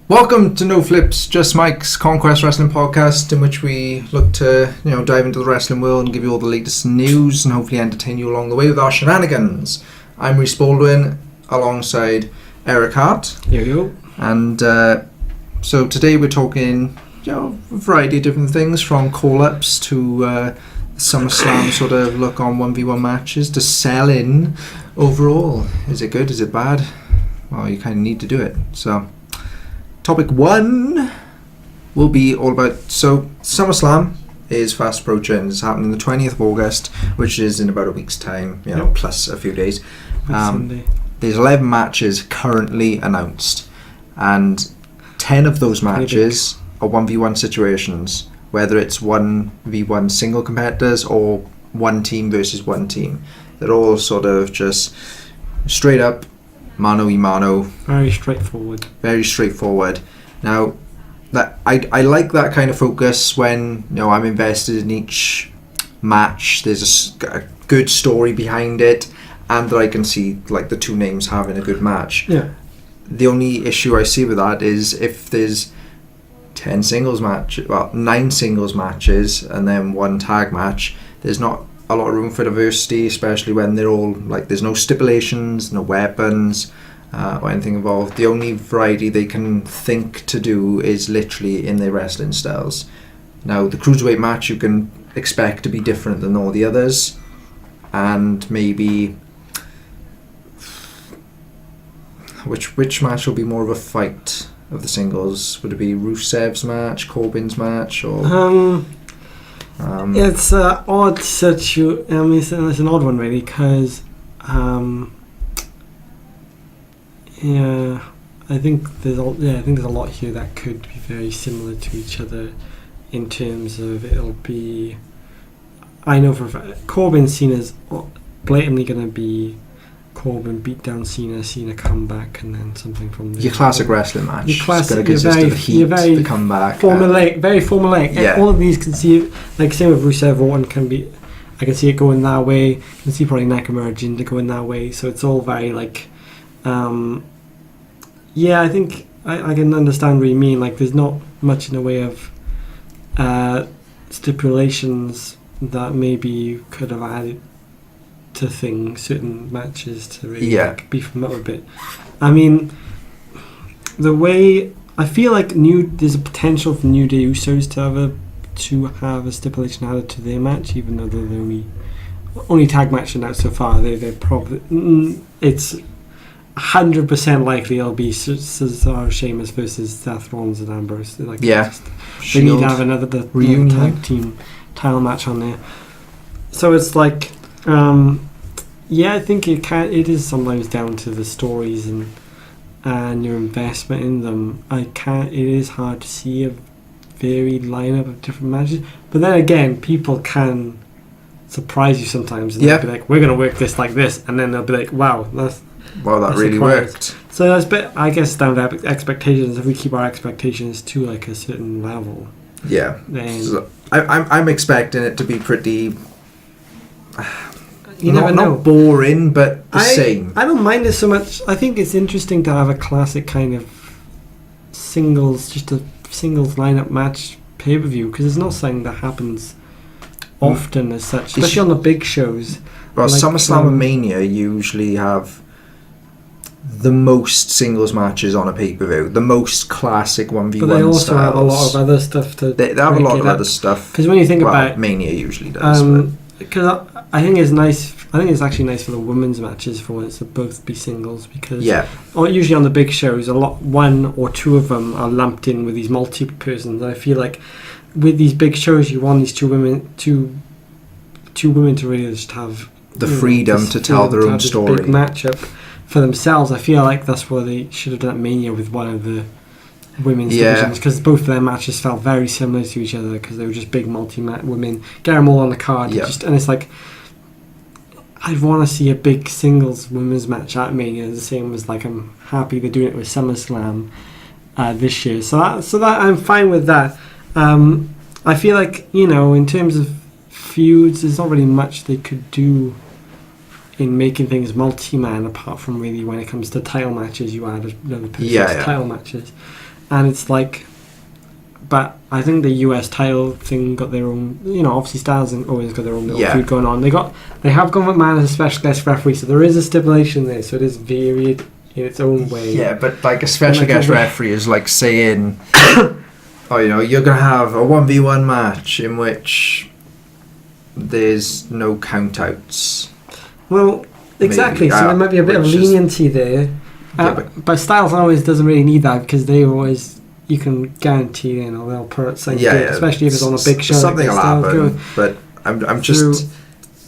Welcome to No Flips, Just Mike's Conquest Wrestling podcast, in which we look to, dive into the wrestling world and give you all the latest news and hopefully entertain you along the way with our shenanigans. I'm Rhys Baldwin, alongside Eric Hart. Yo. And so today we're talking, a variety of different things, from call-ups to SummerSlam sort of look on 1v1 matches to sell in overall. Is it good? Is it bad? Well, you kind of need to do it. So, topic 1 will be all about... So, SummerSlam is fast approaching. It's happening the 20th of August, which is in about a week's time, plus a few days. There's 11 matches currently announced, and 10 of those matches are 1v1 situations, whether it's 1v1 single competitors or one team versus one team. They're all sort of just straight up mano y mano. Very straightforward. Now, that I like that kind of focus when I'm invested in each match. There's a good story behind it, and that I can see like the two names having a good match. Yeah. The only issue I see with that is if there's 9 singles matches and then one tag match, there's not a lot of room for diversity, especially when they're all like, there's no stipulations, no weapons or anything involved. The only variety they can think to do is literally in their wrestling styles. Now, the cruiserweight match you can expect to be different than all the others, and maybe which match will be more of a fight of the singles? Would it be Rusev's match, Corbin's match, or it's an odd situation. I mean, it's an odd one really, because I think there's a lot here that could be very similar to each other in terms of it'll be. I know for a fact Corbin Cena's blatantly going to be Corbin beat down Cena come back, and then something from there. Your classic wrestling match. Your classic, it's going to consist of the heat, the comeback. Very formulaic. Yeah. All of these can see it, like same with Rusev, one can be, I can see it going that way. I can see probably Nakamura Jinder going that way. So it's all very like, I think I can understand what you mean. Like there's not much in the way of stipulations that maybe you could have added to certain matches to really beef them up a bit. I mean, the way I feel like there's a potential for New Day Usos to have a stipulation added to their match, even though they're the only tag match announced so far. They're probably it's 100% likely it'll be Cesaro, Sheamus versus Seth Rollins and Ambrose. They need to have another reunion tag team title match on there. So it's like. I think it is sometimes down to the stories and your investment in them. It is hard to see a varied lineup of different matches, but then again, people can surprise you sometimes, and they'll be like, we're going to work this like this, and then they'll be like, wow, that really worked. So that's a bit, I guess, down to expectations. If we keep our expectations to like a certain level, then so I'm expecting it to be pretty. You never know. Not boring, but the same. I don't mind it so much. I think it's interesting to have a classic kind of singles lineup match pay-per-view, because it's not something that happens often as such, especially on the big shows. Well, like, SummerSlam and Mania usually have the most singles matches on a pay-per-view, the most classic 1v1 but they also styles. have a lot of other stuff to They have a lot of other stuff. Because when you think about Mania usually does. Because I think it's nice. I think it's actually nice for the women's matches for once to both be singles, because usually on the big shows, one or two of them are lumped in with these multi-persons. And I feel like with these big shows, you want these two women to really just have the freedom to tell their own story. Big matchup for themselves. I feel like that's what they should have done at Mania with one of the women's divisions, because both of their matches felt very similar to each other, because they were just big women. Get them all on the card, and it's like, I want to see a big singles women's match at Mania. The same as like I'm happy they're doing it with SummerSlam this year. So that I'm fine with that. I feel like in terms of feuds, there's not really much they could do in making things multi-man, apart from really when it comes to title matches, you add another person's title matches. and it's like, but I think the US title thing got their own, obviously Styles and Owens got their own little feud going on. They have Gun McMahon as a special guest referee, so there is a stipulation there, so it is varied in its own way. Yeah, but like a special guest referee is like saying, you're going to have a 1v1 match in which there's no countouts. Well, exactly, so there might be a bit of leniency there. But Styles always doesn't really need that, because they always, you can guarantee, they'll put it something good, especially if it's on a big show. Something will happen, but I'm just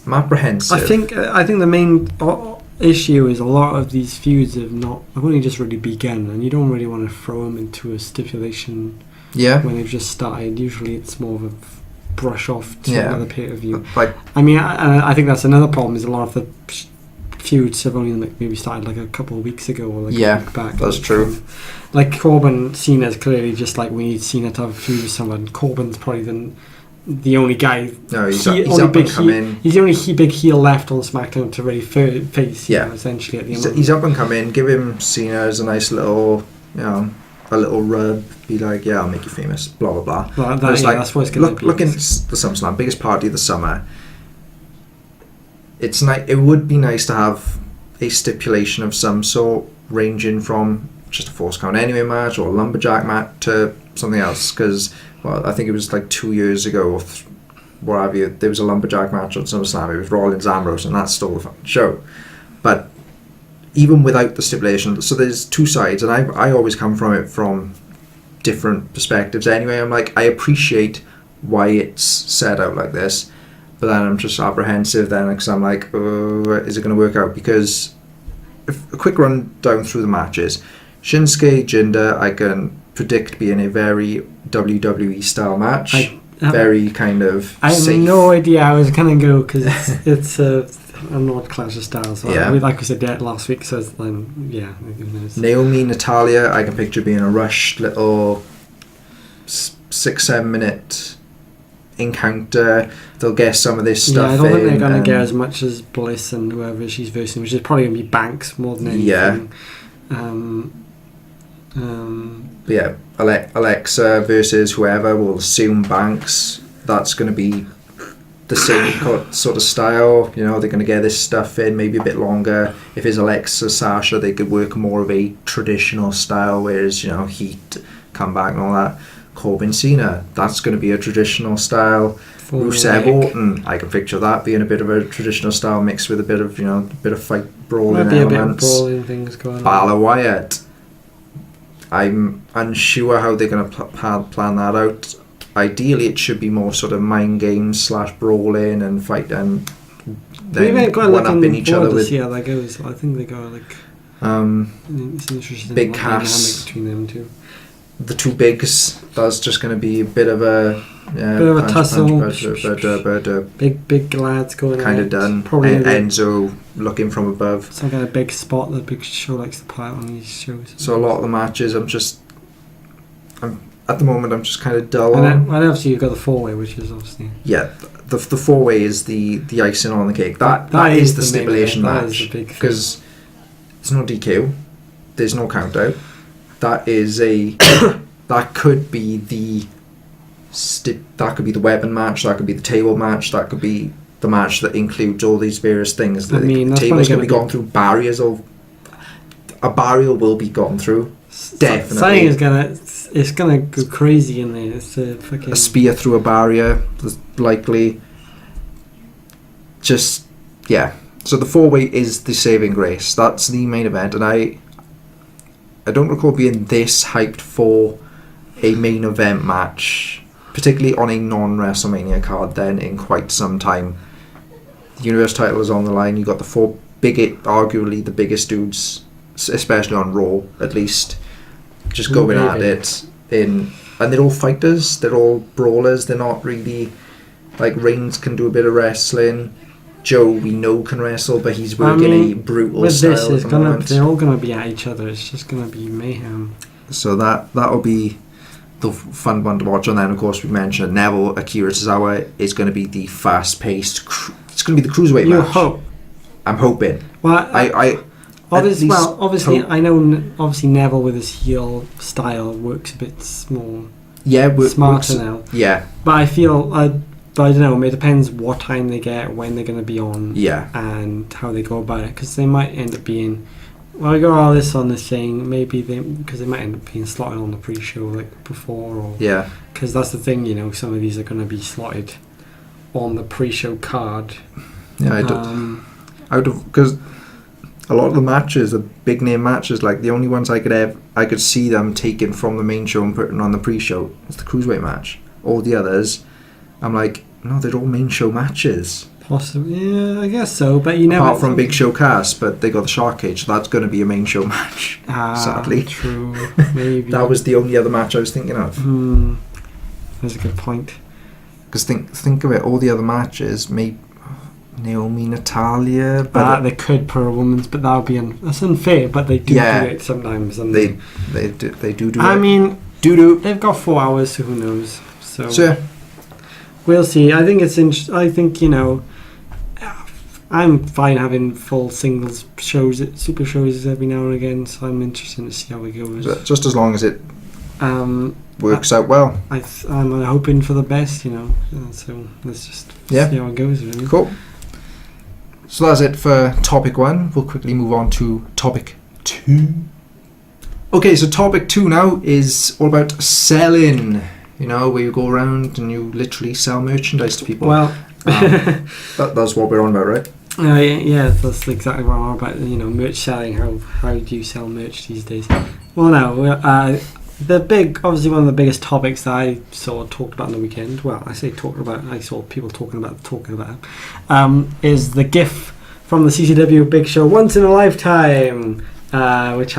I'm apprehensive. I think the main issue is a lot of these feuds have only just really begun, and you don't really want to throw them into a stipulation when they've just started. Usually it's more of a brush off to another pay-per-view. I think that's another problem, is a lot of the feuds have only maybe started like a couple of weeks ago or a week back. That's true. Like Corbin, Cena's clearly just like, we need Cena to have a feud with someone. Corbin's probably the only guy. No, he's up and coming. He's the only big heel left on SmackDown to really face. Essentially at the moment. He's up and coming. Give him Cena as a nice little, a little rub. Be like, I'll make you famous. Blah blah blah. Well, that's what it's going to be. Look in the SummerSlam, biggest party of the summer. It's it would be nice to have a stipulation of some sort, ranging from just a Force Count Anywhere match or a lumberjack match to something else. Because, I think it was like 2 years ago or what have you, there was a lumberjack match on SummerSlam. It was Rollins Ambrose, and that's still a fun show. But even without the stipulation, so there's two sides, and I always come from it from different perspectives anyway. I'm like, I appreciate why it's set out like this, but then I'm just apprehensive then, because I'm like, is it going to work out? Because a quick run down through the matches. Shinsuke Jinder, I can predict being a very WWE style match. Very kind of I have safe. No idea how it's going to go, because it's an odd clash of styles. So like we said last week, so it's Naomi, Natalia, I can picture being a rushed little 6-7 minute encounter. They'll get some of this stuff. I don't think they're going to get as much as Bliss and whoever she's versing, which is probably going to be Banks more than anything. Alexa versus whoever, we'll assume Banks. That's going to be the same sort of style. They're going to get this stuff in maybe a bit longer. If it's Alexa, Sasha, they could work more of a traditional style, whereas Heat, come back and all that. Corbin, Cena, that's going to be a traditional style. Rusev, Orton, I can picture that being a bit of a traditional style mixed with a bit of fight brawling elements. A bit of brawling things going on. Balor, Wyatt, I'm unsure how they're going to plan that out. Ideally, it should be more sort of mind games / brawling and fight, and then one up in each other. With see how that goes. I think they go like it's interesting. Big Cass between them two. The two bigs. That's just going to be a bit of a tussle. Big lads going. Kind of done. Probably Enzo looking from above. Some kind of big spot that Big Show likes to put out on these shows. So a lot of the matches, I'm at the moment I'm just kind of dull. And obviously you've got the 4-way, which is obviously the 4-way is the icing on the cake. That is the stipulation match, because there's no DQ, there's no count out. That is that could be the weapon match, that could be the table match, that could be the match that includes all these various things. The table's going to be gone through barriers, or a barrier will be gone through. Definitely. It's gonna go crazy in there. It's a spear through a barrier, likely. So the 4-way is the saving grace. That's the main event, and I don't recall being this hyped for a main event match, particularly on a non-WrestleMania card, then in quite some time. The Universe title is on the line. You got the arguably the biggest dudes, especially on Raw, at least, just going at it. And they're all fighters. They're all brawlers. They're not really like Reigns can do a bit of wrestling. Joe, we know, can wrestle, but he's working a brutal style at the moment. They're all going to be at each other. It's just going to be mayhem. So that'll be the fun one to watch. And then, of course, we mentioned Neville, Akira Tozawa is going to be the fast-paced. It's going to be the cruiserweight match. Hope. I'm hoping. Well, Obviously, I know. Obviously, Neville with his heel style works a bit more. Yeah, smarter now. Yeah, but I feel I don't know. It depends what time they get, when they're going to be on, and how they go about it. Because they might end up being. Well, I got all this on this thing. Maybe because they might end up being slotted on the pre-show like before, or because that's the thing. Some of these are going to be slotted on the pre-show card. Yeah, I would because a lot of the matches, the big name matches, like the only ones I could see them taking from the main show and putting on the pre-show is the cruiserweight match. All the others, I'm like, no, they're all main show matches. Possibly, yeah, I guess so. But you know, apart from Big Show Cast, but they got the Shark Cage, so that's going to be a main show match. Sadly, true. Maybe that was the only other match I was thinking of. That's a good point. Because think of it, all the other matches, maybe Naomi, Natalia, but they could put a woman's, but that would be that's unfair. But they do it sometimes, and they do. I mean, they've got 4 hours, so who knows? So we'll see. I think it's I think I'm fine having full singles shows, super shows every now and again. So I'm interested to see how it goes. Just as long as it works out well. I'm hoping for the best, So let's just see how it goes. Really. Cool. So that's it for topic 1. We'll quickly move on to topic 2. Okay, so topic 2 now is all about selling. Where you go around and you literally sell merchandise to people. Well, that's what we're on about, right? Yeah, that's exactly what I'm on about. Merch selling. How do you sell merch these days? Well, no. Obviously one of the biggest topics that I saw talked about on the weekend. Well, I say talked about. I saw people talking about is the GIF from the CCW Big Show Once in a Lifetime, which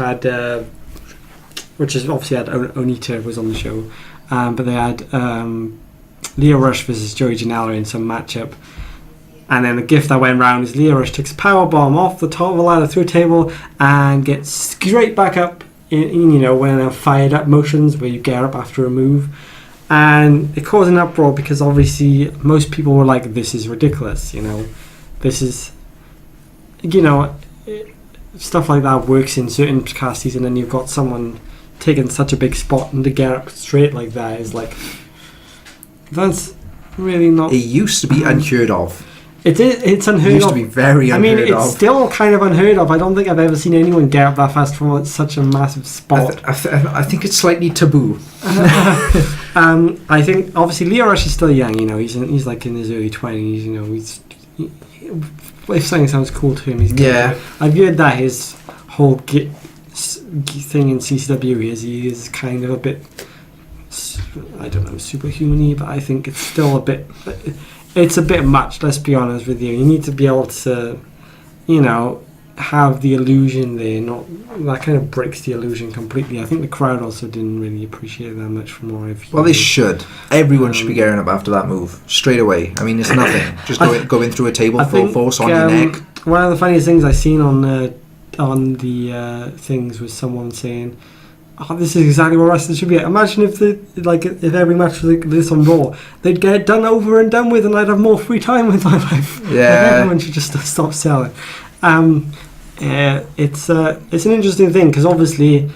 is obviously had Onita was on the show, but they had Lio Rush versus Joey Janela in some matchup. And then the GIF that went round is Lio Rush takes a powerbomb off the top of a ladder through a table and gets straight back up in one of the fired up motions where you get up after a move. And it caused an uproar because obviously most people were like, this is ridiculous, This is, stuff like that works in certain casties, and then you've got someone taking such a big spot and to get up straight like that is like, that's really not... It used to be unheard of. It's unheard of. It used to be very unheard of. It's still kind of unheard of. I don't think I've ever seen anyone get up that fast from such a massive spot. I think it's slightly taboo. I think obviously Lio Rush is still young. He's like in his early 20s. If something sounds cool to him, he's good. Yeah. I've heard that his whole thing in CCW he is kind of a bit, I don't know, superhuman-y, but I think it's still a bit. It's a bit much, let's be honest with you. You need to be able to, have the illusion there. That kind of breaks the illusion completely. I think the crowd also didn't really appreciate that much from what I've... Well, they should. Everyone should be getting up after that move. Straight away. I mean, it's nothing. Just going through a table full force on your neck. One of the funniest things I've seen on the things was someone saying, this is exactly what wrestling should be. Imagine if if every match was like this on Raw, they'd get it done over and done with, and I'd have more free time with my life. Yeah, everyone should just stop selling. It's an interesting thing because obviously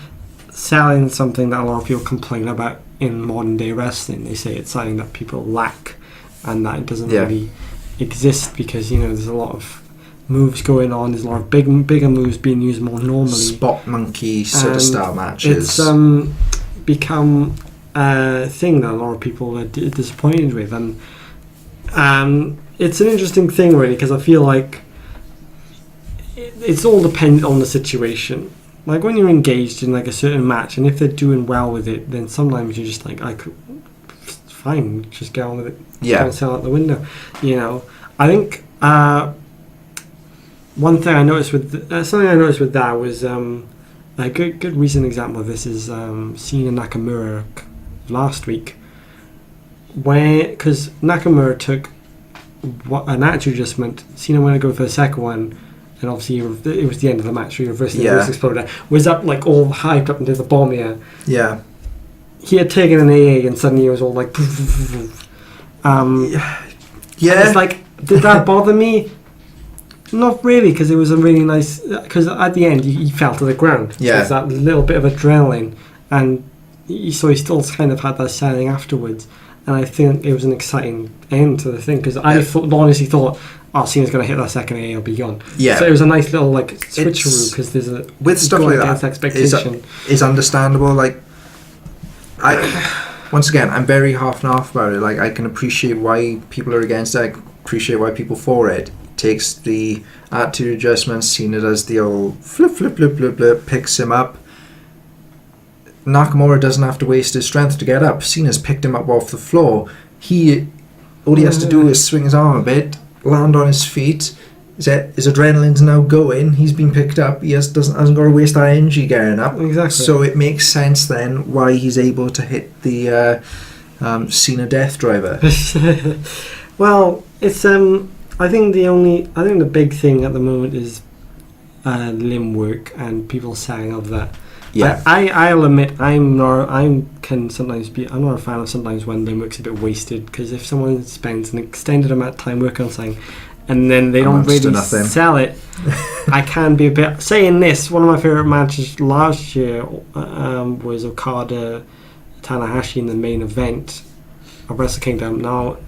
selling is something that a lot of people complain about in modern day wrestling. They say it's something that people lack, and that it doesn't really exist because there's a lot of moves going on. There's a lot of bigger moves being used more normally. Spot monkey sort of style matches. It's become a thing that a lot of people are disappointed with, and it's an interesting thing really because I feel like it's all dependent on the situation. Like when you're engaged in like a certain match, and if they're doing well with it, then sometimes you're just like, fine, just get on with it. Yeah, don't sell out the window. I think. One thing I noticed with that was a good recent example of this is Cena Nakamura last week, because Nakamura took an attitude adjustment. Cena went to go for the second one, and obviously it was the end of the match. He reversed the reverse exploder. Was up like all hyped up into the bomb here. Yeah. He had taken an AA, and suddenly he was all like. Yeah. It's like, did that bother me? Not really, because it was a really nice. Because at the end, he fell to the ground. Yeah. There's that little bit of adrenaline, and so he still kind of had that selling afterwards. And I think it was an exciting end to the thing, because I honestly thought, oh, Cena's going to hit that second and he'll be gone. Yeah. So it was a nice little like switcheroo, because there's a with stuff like that expectation is understandable. Like, once again, I'm very half and half about it. Like, I can appreciate why people are against it. I can appreciate why people for it. Takes the attitude adjustment. Cena does the old flip, picks him up. Nakamura doesn't have to waste his strength to get up. Cena's picked him up off the floor. All he has to do is swing his arm a bit, land on his feet. His adrenaline's now going. He's been picked up. He hasn't got to waste that energy getting up. Exactly. So it makes sense then why he's able to hit the Cena Death Driver. Well, it's I think the big thing at the moment is limb work and people saying of that. Yeah, I'll admit I'm not a fan of sometimes when limb work's a bit wasted, because if someone spends an extended amount of time working on something and then they don't really sell it, I can be a bit saying this. One of my favourite matches last year was Okada Tanahashi in the main event of Wrestle Kingdom. Now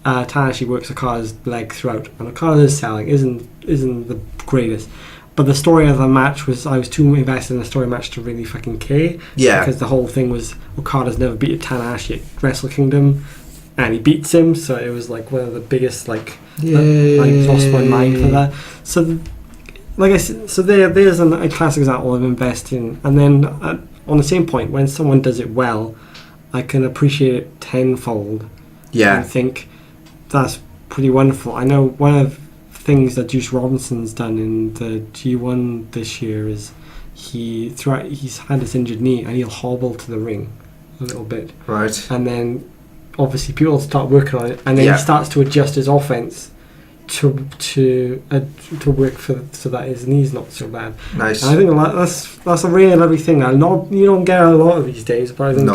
Tanahashi works Okada's leg throughout, and Okada's selling isn't the greatest. But the story of the match was, I was too invested in the story match to really fucking care. Yeah. Because the whole thing was Okada's never beaten Tanahashi at Wrestle Kingdom, and he beats him, so it was like one of the biggest, like, I lost my mind for that. So, like I said, so there's a classic example of investing. And then on the same point, when someone does it well, I can appreciate it tenfold. Yeah. And think that's pretty wonderful. I know one of things that Juice Robinson's done in the G1 this year is he's had this injured knee and he'll hobble to the ring a little bit, right, and then obviously people start working on it, and then he starts to adjust his offense to work so that his knee's not so bad. Nice. And I think that's a really lovely thing. You don't get a lot of these days, but I think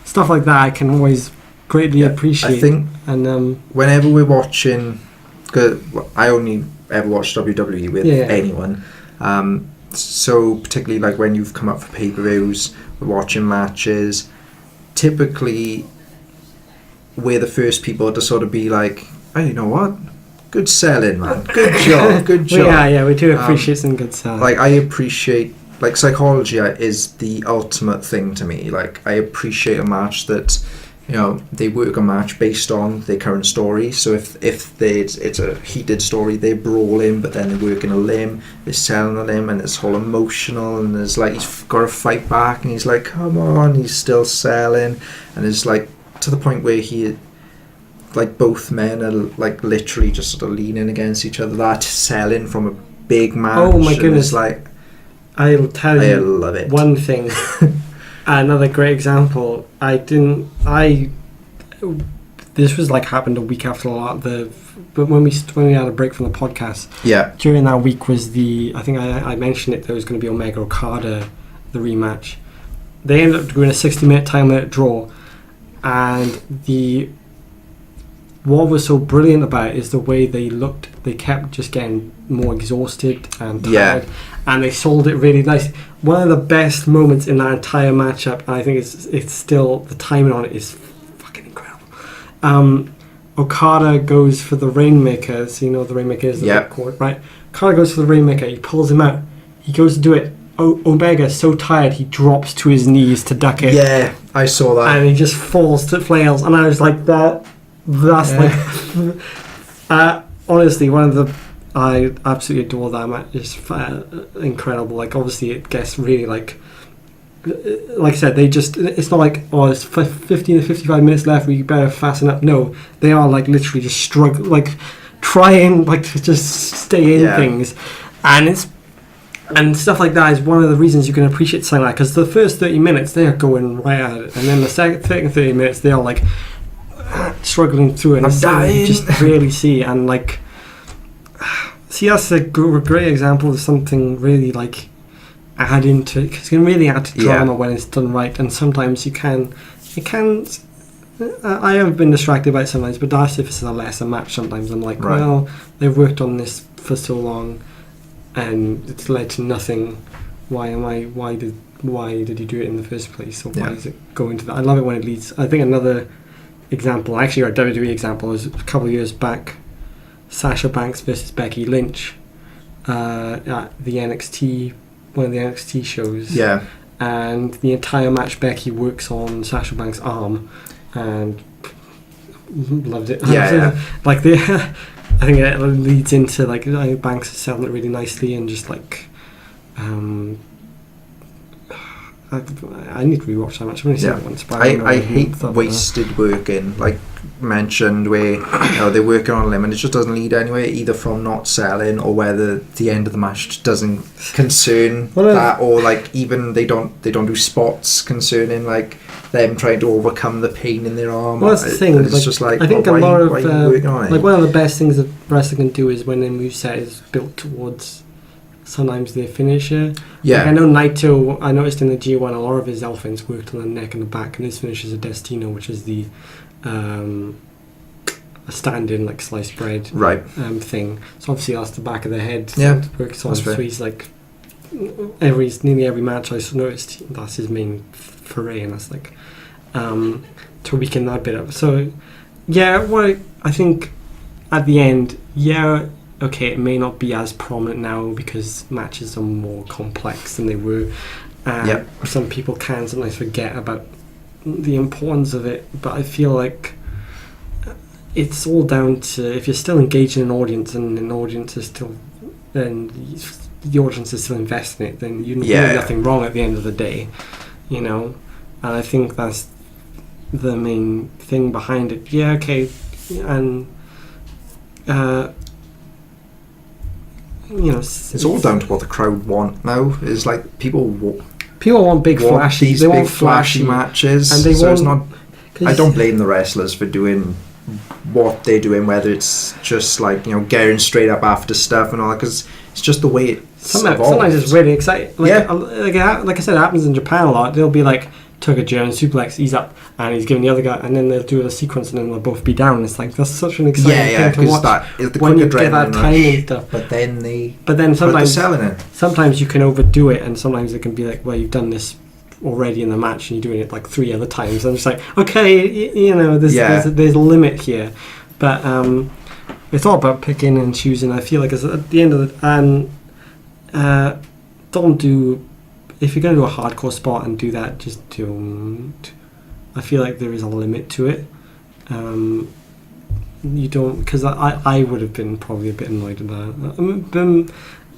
stuff like that I can always greatly appreciate. I think, and whenever we're watching, because I only ever watch WWE with anyone, so particularly like when you've come up for pay-per-views, we're watching matches, typically we're the first people to sort of be like, oh, you know what, good selling, man, good job. Well, we do appreciate some good selling. Like, I appreciate, like, psychology is the ultimate thing to me. Like, I appreciate a match that, you know, they work a match based on their current story. So if it's a heated story, they're brawling, but then they're working a limb, they're selling a limb, and it's all emotional, and there's like, he's got to fight back, and he's like, come on, he's still selling, and it's like to the point where like, both men are like literally just sort of leaning against each other. That selling from a big match. Oh my goodness! Like, I'll tell you, I love it. One thing. Another great example. This was like happened a week after but when we had a break from the podcast. Yeah. During that week was I think I mentioned it. There was going to be Omega Okada, the rematch. They ended up doing a 60-minute time limit draw, and what was so brilliant about it is the way they looked. They kept just getting more exhausted and tired, and they sold it really nice. One of the best moments in that entire matchup, and I think it's still, the timing on it is fucking incredible. Okada goes for the Rainmaker, so you know what the Rainmaker is, the ripcord, right? Okada goes for the Rainmaker, he pulls him out, he goes to do it. Omega, so tired, he drops to his knees to duck it. Yeah, I saw that. And he just falls to flails, and I was like, that's like, honestly, I absolutely adore that match. It's incredible. Like, obviously it gets really like I said, it's not like, oh, it's 15 to 55 minutes left, we better fasten up. No, they are like literally just struggling, like trying like to just stay in things, and stuff like that is one of the reasons you can appreciate something like that, because the first 30 minutes they are going right at it, and then the second 30 minutes they are like struggling through it, and you just really see, and like, see, that's a great example of something really like add into it, because it can really add to drama when it's done right. And sometimes I have been distracted by it sometimes, but that's if it's a lesser match sometimes. I'm like, well, they've worked on this for so long, and it's led to nothing. Why did he do it in the first place? Or why is it going to that? I love it when it leads. I think another example, actually a WWE example, is a couple of years back, Sasha Banks versus Becky Lynch at the NXT, one of the NXT shows. Yeah. And the entire match, Becky works on Sasha Banks' arm, and loved it. Yeah. Like I think it leads into like Banks is selling it really nicely, and just like I need to rewatch that match. I've only seen it once, but I hate wasted working, like mentioned, where they're working on a limb and it just doesn't lead anywhere, either from not selling or whether the end of the match just doesn't concern that, or like even they don't do spots concerning like them trying to overcome the pain in their arm. Well, that's the thing. It's just like, I think a lot of like one of the best things that wrestling can do is when their moveset is built towards sometimes their finisher. Yeah. Like I know Naito, I noticed in the G1 a lot of his offense worked on the neck and the back, and his finish is a Destino, which is the a stand-in like sliced bread thing. So obviously that's the back of the head that works on. So he's like nearly every match I noticed that's his main foray, and that's like to weaken that bit up. So I think at the end, okay, it may not be as prominent now because matches are more complex than they were. Some people can sometimes forget about the importance of it, but I feel like it's all down to if you're still engaging an audience and an audience is still, then the audience is still invested in it, then you're doing nothing wrong at the end of the day, you know. And I think that's the main thing behind it. And it's all down to what the crowd want now. It's like people want big flashy. These big flashy matches, and it's not. I don't blame the wrestlers for doing what they're doing, whether it's just like getting straight up after stuff and all that, because it's just the way it's evolved. Sometimes it's really exciting. Like I said, it happens in Japan a lot. They'll be like, took a German suplex, he's up, and he's giving the other guy, and then they'll do a sequence, and then they'll both be down. It's like that's such an exciting thing to watch when you get that timing stuff. But then sometimes selling it. Sometimes you can overdo it, and sometimes it can be like, well, you've done this already in the match, and you're doing it like 3 other times. And it's like, okay, there's a limit here, but it's all about picking and choosing. I feel like at the end of the don't do. If you're going to do a hardcore spot and do that, just don't. I feel like there is a limit to it. You don't, because I would have been probably a bit annoyed at that.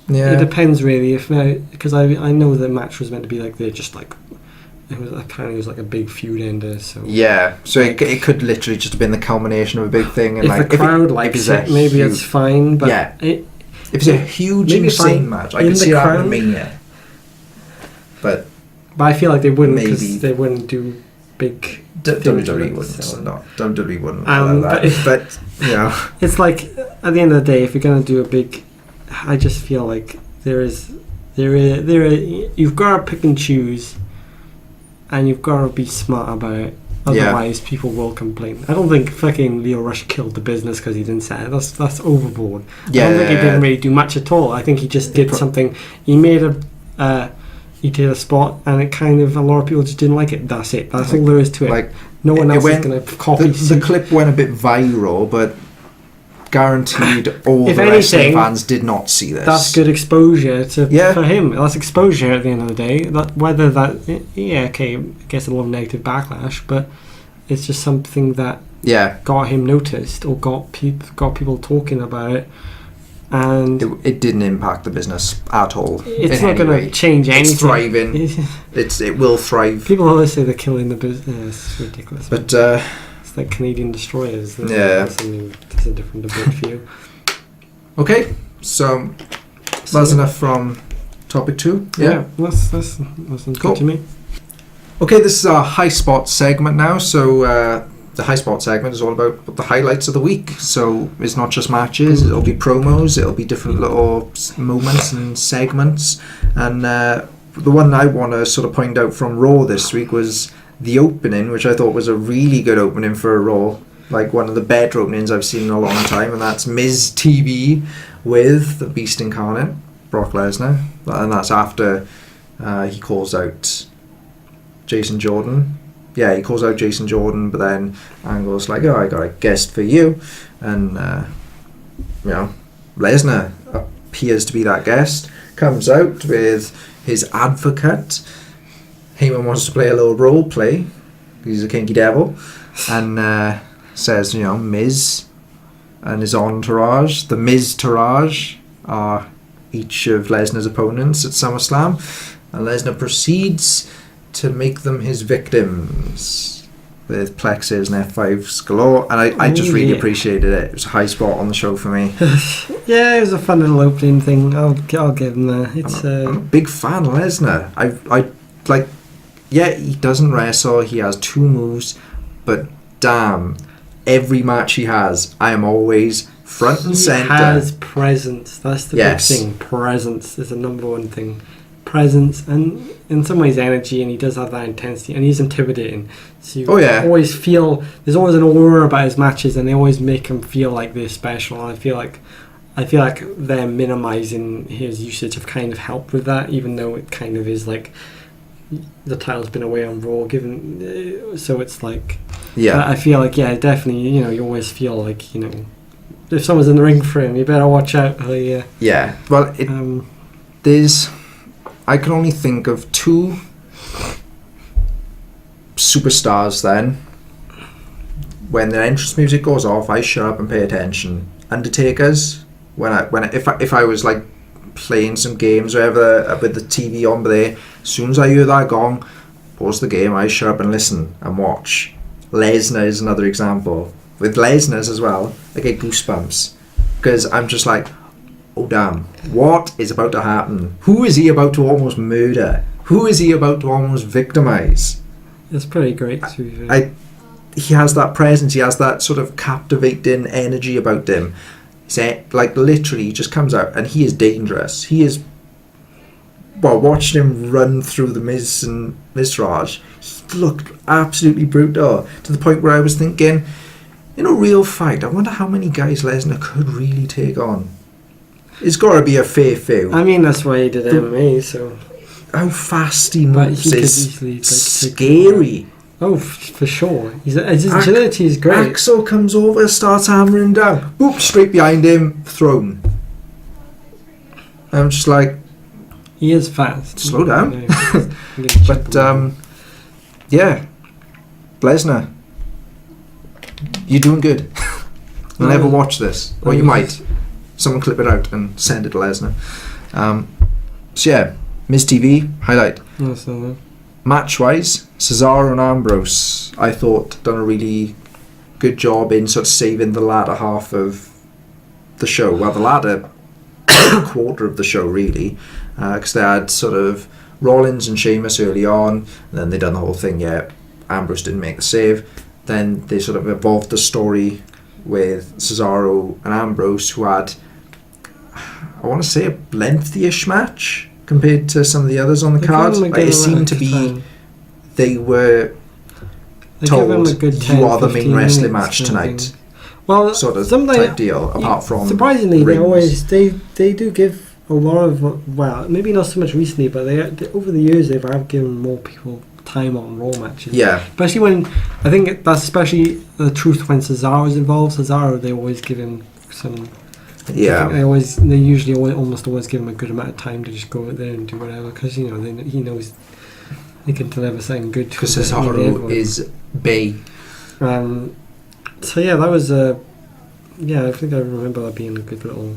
It depends really. Because I know the match was meant to be like they're just like it was like a big feud ender. So so like, it could literally just have been the culmination of a big thing. And if like the crowd likes it, maybe it's fine. But if it's a huge insane match, I can see that happening. But I feel like they wouldn't, because they wouldn't do big. WWE wouldn't allow that. But it's like at the end of the day, if you're going to do a big, I just feel like you've got to pick and choose, and you've got to be smart about it. Otherwise, people will complain. I don't think fucking Leo Rush killed the business because he didn't say it. That's overboard. I don't think he didn't really do much at all. I think he just did something. He made he did a spot, and it kind of, a lot of people just didn't like it. That's it. That's all there is to it. Like, no one else is going to copy. The clip went a bit viral, but guaranteed all the wrestling fans did not see this. That's good exposure for him. That's exposure at the end of the day. Whether that, gets a lot of negative backlash, but it's just something that got him noticed or got people talking about it. And it didn't impact the business at all. It's not going to change anything. It's thriving. It will thrive. People always say they're killing the business. It's ridiculous. But it's like Canadian destroyers. That's a different debate for you. Okay, so that's enough from topic 2. Yeah, that's good to me. Okay, this is our high spot segment now. So the high spot segment is all about the highlights of the week. So it's not just matches, it'll be promos, it'll be different little moments and segments. And the one I want to sort of point out from Raw this week was the opening, which I thought was a really good opening for a Raw, like one of the better openings I've seen in a long time, and that's Miz TV with the Beast Incarnate, Brock Lesnar, and that's after he calls out Jason Jordan. Yeah, he calls out Jason Jordan, but then Angle's like, "Oh, I got a guest for you," and Lesnar appears to be that guest. Comes out with his advocate. Heyman wants to play a little role play. He's a kinky devil, and says, Miz and his entourage, the Miz-tourage, are each of Lesnar's opponents at SummerSlam, and Lesnar proceeds to make them his victims with plexes and F5s galore, and I just really appreciated it. It was a high spot on the show for me. Yeah, it was a fun little opening thing. I'll give him that. I'm a big fan of Lesnar. I like. Yeah, he doesn't wrestle. He has 2 moves, but damn, every match he has, I am always front and center. He has presence. That's the big thing. Presence is the number one thing. Presence, and in some ways energy, and he does have that intensity, and he's intimidating. So you always feel there's always an aura about his matches, and they always make him feel like they're special. And I feel like them minimizing his usage have kind of helped with that, even though it kind of is like the title's been away on Raw, given so it's like I feel like definitely you always feel like if someone's in the ring for him, you better watch out. Well, there's. I can only think of 2 superstars then. When the entrance music goes off, I shut up and pay attention. Undertakers. If I was like playing some games or whatever with the TV on there, as soon as I hear that gong, pause the game, I shut up and listen and watch. Lesnar is another example. With Lesnar's as well, I get goosebumps because I'm just like, oh damn, what is about to happen? Who is he about to almost murder? Who is he about to almost victimize? It's pretty great too. He has that presence, he has that sort of captivating energy about him. Like literally he just comes out and he is dangerous. He is, watching him run through the Miz and Miz-tourage, he looked absolutely brutal, to the point where I was thinking, in a real fight, I wonder how many guys Lesnar could really take on. It's got to be a fair few. I mean, that's why he did MMA, so... How fast he moves is scary. Oh, for sure. His agility is great. Axel comes over, starts hammering down. Boop, straight behind him, thrown. I'm just like... He is fast. Slow down. But, Lesnar, you're doing good. You'll never watch this. Or you might. Someone clip it out and send it to Lesnar. Miz TV highlight. Match wise, Cesaro and Ambrose, I thought done a really good job in sort of saving the latter half of the show. Well, the latter quarter of the show really, because they had sort of Rollins and Sheamus early on, and then they done the whole thing. Ambrose didn't make the save. Then they sort of evolved the story with Cesaro and Ambrose, who had, I want to say, a lengthy-ish match compared to some of the others on the card. It seemed to be they were told, you are the main wrestling match tonight. Well, sort of type deal, apart from surprisingly, rings. they do give a lot of, well, maybe not so much recently, but they over the years they have given more people time on Raw matches. Yeah. Especially when, I think that's especially the truth when Cesaro's involved. Cesaro, they always give him some... Yeah. They usually almost always give him a good amount of time to just go out there and do whatever, because, he knows he can deliver something good. Because Cesaro is Bay. So yeah, that was I think I remember that being a good little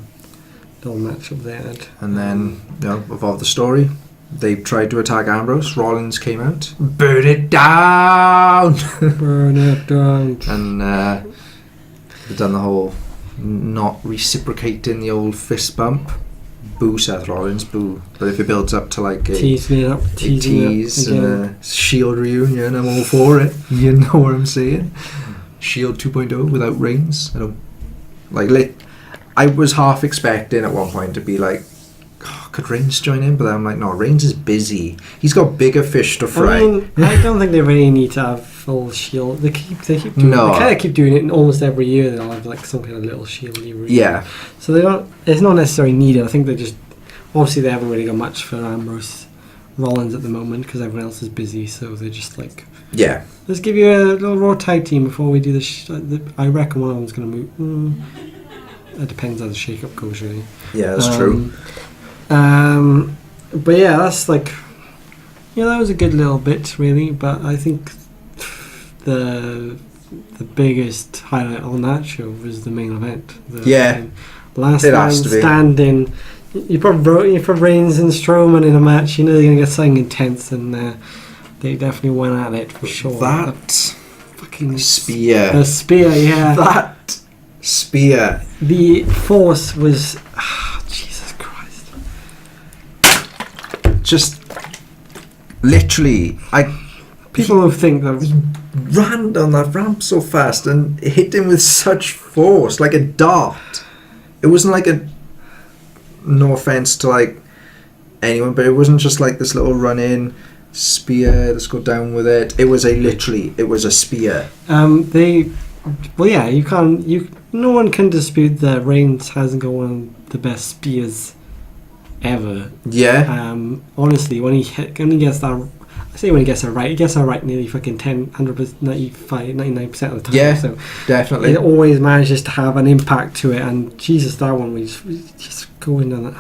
match up there. And then, evolved the story. They tried to attack Ambrose. Rollins came out. Burn it down! Burn it down. And they've done the whole not reciprocating the old fist bump. Boo Seth Rollins, boo. But if it builds up to like a tease and a Shield reunion, I'm all for it. You know what I'm saying? Shield 2.0 without Reigns. I was half expecting at one point to be like could Reigns join in? But then I'm like, no, Reigns is busy. He's got bigger fish to fry. I mean, I don't think they really need to have full Shield. They keep doing No. They kind of keep doing it almost every year. They'll have like some kind of little Shield-y route. Yeah. So they don't. It's not necessarily needed. I think they just obviously they haven't really got much for Ambrose Rollins at the moment because everyone else is busy. So they're just like, yeah, let's give you a little Raw tag team before we do this. I reckon one of them's going to move. It depends how the shake-up goes, really. Yeah, that's true. But yeah, that's like, that was a good little bit, really. But I think the biggest highlight on that show was the main event. Last man standing. You put Reigns and Strowman in a match, they're going to get something intense, and they definitely went at it for sure. That fucking spear. The spear, yeah. That spear. The force was... Jesus Christ. Just... Literally, people will think that... He ran down that ramp so fast and hit him with such force, like a dart. It wasn't like a... No offense to, like, anyone, but it wasn't just like this little run-in... spear, let's go down with it. It was a spear. No one can dispute that Reigns hasn't got one of the best spears ever. Yeah. Honestly, when he gets that, I say when he gets it right nearly fucking 100%, 95, 99% of the time. Yeah, so definitely. It always manages to have an impact to it, and Jesus, that one we just going down that.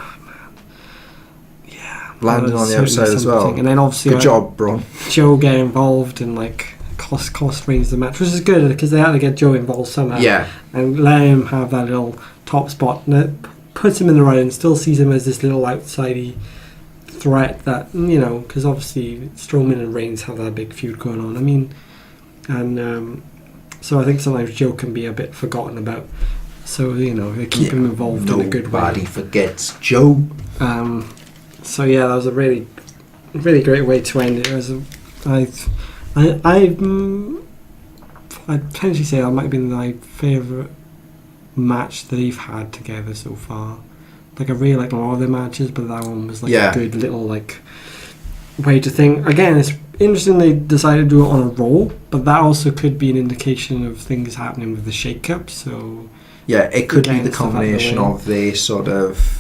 Landing on the outside as well. And then obviously good job, bro. Joe get involved and like cost Reigns the match, which is good because they had to get Joe involved somehow. Yeah. And let him have that little top spot, and it puts him in the right and still sees him as this little outsidey threat that because obviously Strowman and Reigns have that big feud going on. I mean, and so I think sometimes Joe can be a bit forgotten about. So they keep him involved in a good way. Nobody forgets Joe. So yeah, that was a really, really great way to end it. It was I'd potentially say that might have been my favourite match that they've had together so far. Like I really like a lot of their matches, but that one was like a good little like way to think. Again, it's interesting they decided to do it on a roll, but that also could be an indication of things happening with the shake-up. So yeah, it could be the combination of the sort of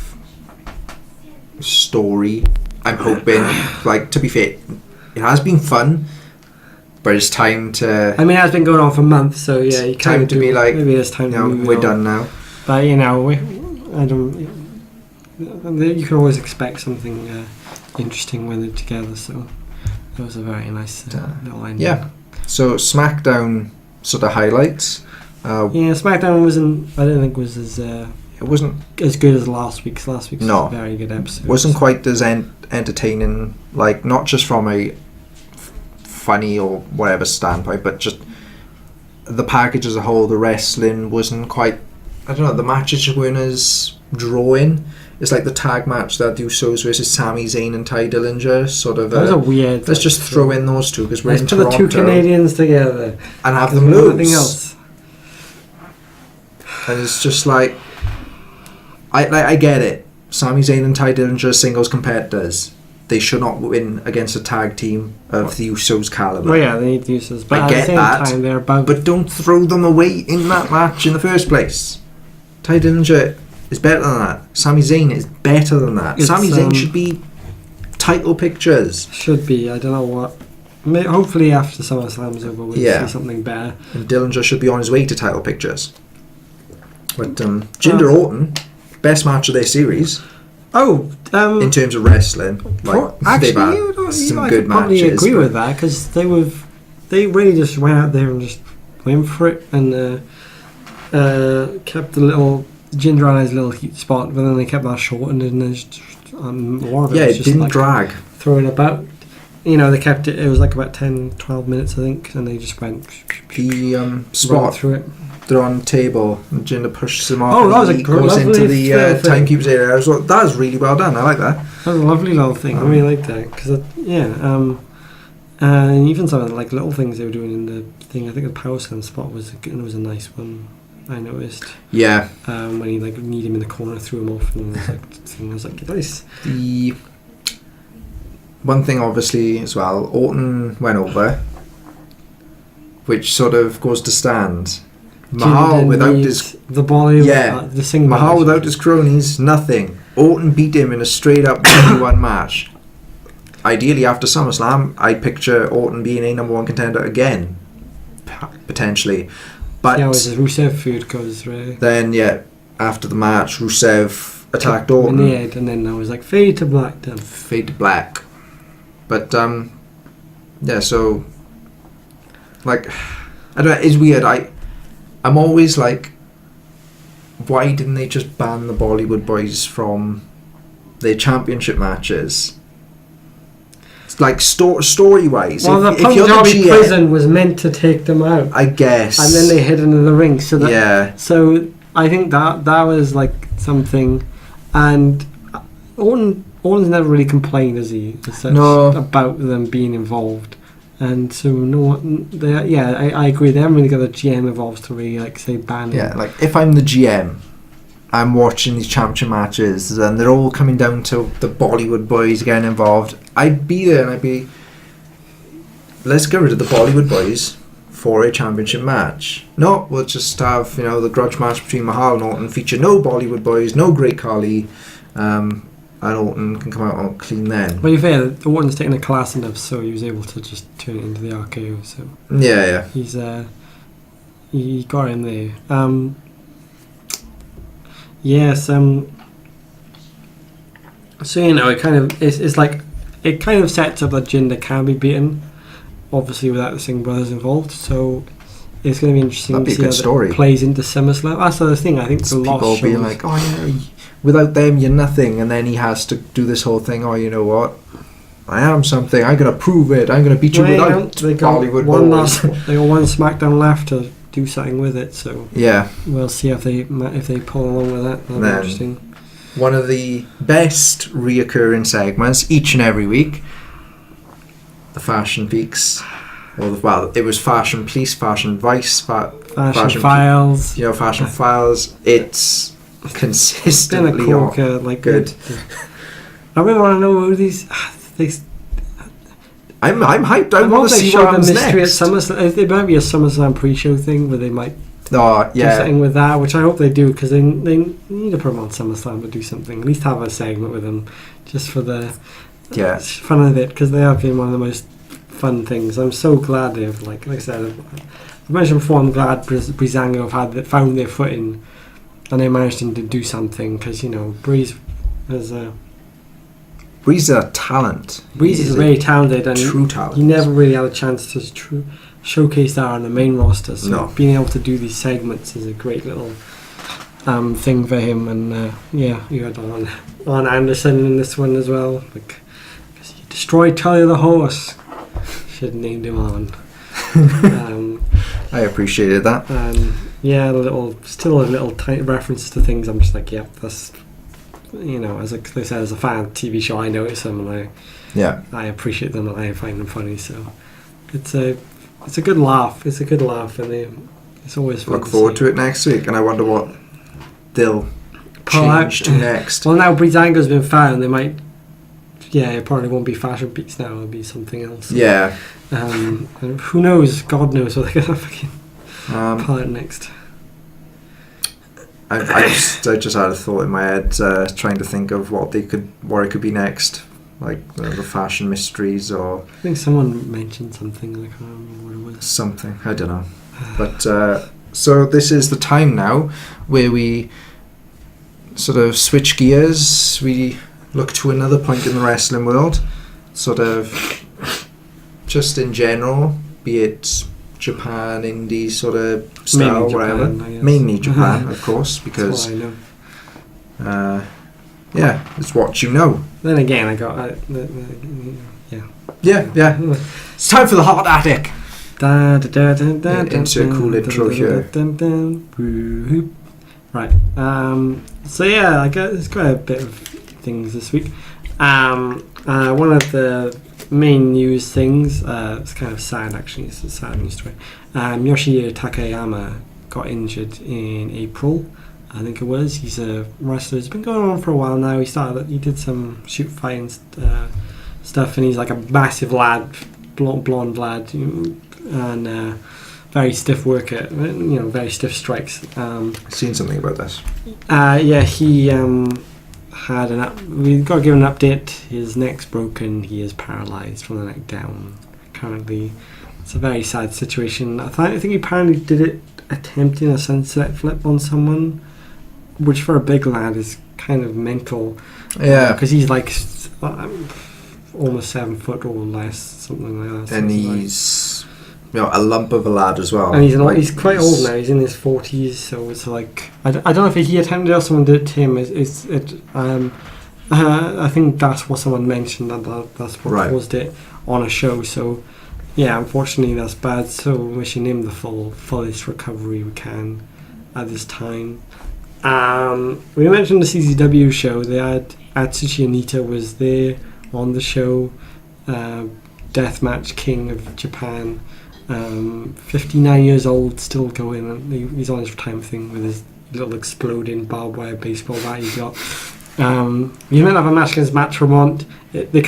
story. I'm hoping, like, to be fair, it has been fun, but it's time to... I mean, it has been going on for months, so yeah, you time to be like, maybe it's time to move we're on. done now. But you can always expect something interesting when they're together, so it was a very nice little ending. Yeah, so SmackDown sort of highlights. SmackDown I don't think was as... it wasn't as good as last week's. Last week's was a very good episode. Wasn't quite as entertaining, like not just from a funny or whatever standpoint, but just the package as a whole. The wrestling wasn't quite. I don't know. The matches just weren't as drawing. It's like the tag match that the Usos versus Sami Zayn and Ty Dillinger. Sort of. That was a weird. Let's just throw in those two because we're in Toronto. Let's put the two Canadians together and have them lose. Nothing else. And it's just like. I get it. Sami Zayn and Ty Dillinger are singles competitors. They should not win against a tag team of the Usos caliber. Well, yeah, they need the Usos. But I at get the same that, time, they're about... But don't throw them away in that match in the first place. Ty Dillinger is better than that. Sami Zayn is better than that. Sami Zayn should be title pictures. Should be. I don't know what... Hopefully after SummerSlam's over, we'll see something better. And Dillinger should be on his way to title pictures. But Jinder Orton... best match of their series. In terms of wrestling, like actually, they've had some good matches. I agree with that because they really just went out there and just went for it and kept the little Jinder on his little heat spot, but then they kept that short and then just more of it. Yeah, it just didn't like drag. Throwing about. They kept it. It was like about 10, 12 minutes, I think, and they just went. The spot through it. They're on the table and Jinder pushes him off. Oh, that was he goes into the timekeeper's area. That was really well done. I like that. That was a lovely little thing. I really liked that because and even some of the like little things they were doing in the thing. I think the power slam spot was a nice one. I noticed. Yeah. When he like kneed him in the corner, threw him off, and I was like, nice. The one thing, obviously, as well, Orton went over, which sort of goes to stand. Mahal without his the body, the single. Mahal without his cronies, nothing. Orton beat him in a straight up 1v1 match. Ideally, after SummerSlam, I'd picture Orton being a number one contender again, potentially. But yeah, as Rusev feud goes, right? Then after the match, Rusev attacked Orton, and then I was like, fade to black, then. Fade to black. But so like, I don't know, it's weird. I'm always like, why didn't they just ban the Bollywood boys from their championship matches? It's like story wise. Well, the Punjabi prison was meant to take them out, I guess, and then they hid into the ring. So so I think that was like something, and Orton's never really complained, has he? About them being involved. And so I agree. They haven't really got a GM involved to really like say ban. Yeah, like if I'm the GM, I'm watching these championship matches and they're all coming down to the Bollywood boys getting involved. I'd be there and I'd be, let's get rid of the Bollywood boys for a championship match. No, we'll just have the grudge match between Mahal and Orton, feature no Bollywood boys, no Great Khali, and Orton can come out on clean then. Well, you're fair. Orton's taking a class enough, so he was able to just turn it into the RKO. So yeah, he's he got him there. Yes. So it kind of it's like it kind of sets up that Jinder can be beaten, obviously without the Singh brothers involved. So it's going to be interesting to see how that plays into SummerSlam. That's the other thing. I think the loss people being like, oh yeah, without them you're nothing, and then he has to do this whole thing. Oh, you know what? I am something. I'm going to prove it. I'm going to beat you without Bollywood boys. They got one SmackDown left to do something with it. So yeah, we'll see if they pull along with that. That'll be interesting. One of the best reoccurring segments each and every week, the Fashion Peaks. It was Fashion Police, Fashion Vice, Fashion Files. Fashion Files. It's consistently good. I really want to know who these. I'm hyped. I want to see what happens next. At SummerSlam. There might be a SummerSlam pre-show thing where they might do something with that, which I hope they do, because they need to promote SummerSlam to do something. At least have a segment with them, just for the fun of it, because they have been one of the most fun things. I'm so glad they've, like I said, I mentioned before, I'm glad Breezango have found their footing and they managed to do something, because Breeze is a talent. Breeze is very talented, and true talent. He never really had a chance to showcase that on the main roster. So being able to do these segments is a great little thing for him. And you had on Anderson in this one as well, because he destroyed Tully the horse. Should have named him on. I appreciated that. Still a little tiny reference to things. I'm just like, that's. As I said, as a fan of TV show, I notice them and I appreciate them and I find them funny. So it's a good laugh. It's a good laugh, and it's always fun. Look forward to it next week, and I wonder what they'll change to next. Well, now Breezango's been found, they might. Yeah, it probably won't be Fashion Peaks now. It'll be something else. Yeah. And who knows? God knows what they're gonna fucking pull out next. I just had a thought in my head, trying to think of what it could be next, like the fashion mysteries, or I think someone mentioned something. I can't remember what it was. Something, I don't know. But so this is the time now where we sort of switch gears. We look to another point in the wrestling world, sort of just in general, be it Japan, indie sort of style, mainly whatever. Japan, mainly Japan, of course, because that's what I know. It's what you know. Then again, I got yeah. It's time for the Hot Attic. Insert cool intro here. Right. I got there's quite a bit of things this week. One of the main news things, it's kind of sad actually, it's a sad news story. Yoshihiro Takayama got injured in April, I think it was. He's a wrestler. It's been going on for a while now. He did some shoot fighting stuff, and he's like a massive lad, blonde lad, and very stiff worker. Very stiff strikes. I've seen something about this. He had we got given an update. His neck's broken. He is paralysed from the neck down. Currently, it's a very sad situation. I think he apparently did it attempting a sunset flip on someone, which for a big lad is kind of mental. Yeah, because he's like almost 7 foot or less, something like that. And he's a lump of a lad as well. And he's quite old now. He's in his 40s, so it's like I don't know if he attempted it or someone did it to him. I think that's what someone mentioned, that's what caused it on a show. So yeah, unfortunately that's bad. So wishing him the fullest recovery we can at this time. We mentioned the CZW show. They had Atsushi Onita was there on the show. Deathmatch King of Japan. 59 years old, still going, and he's on his retirement thing with his little exploding barbed wire baseball bat he's got. He might have a match against Matt Tremont. They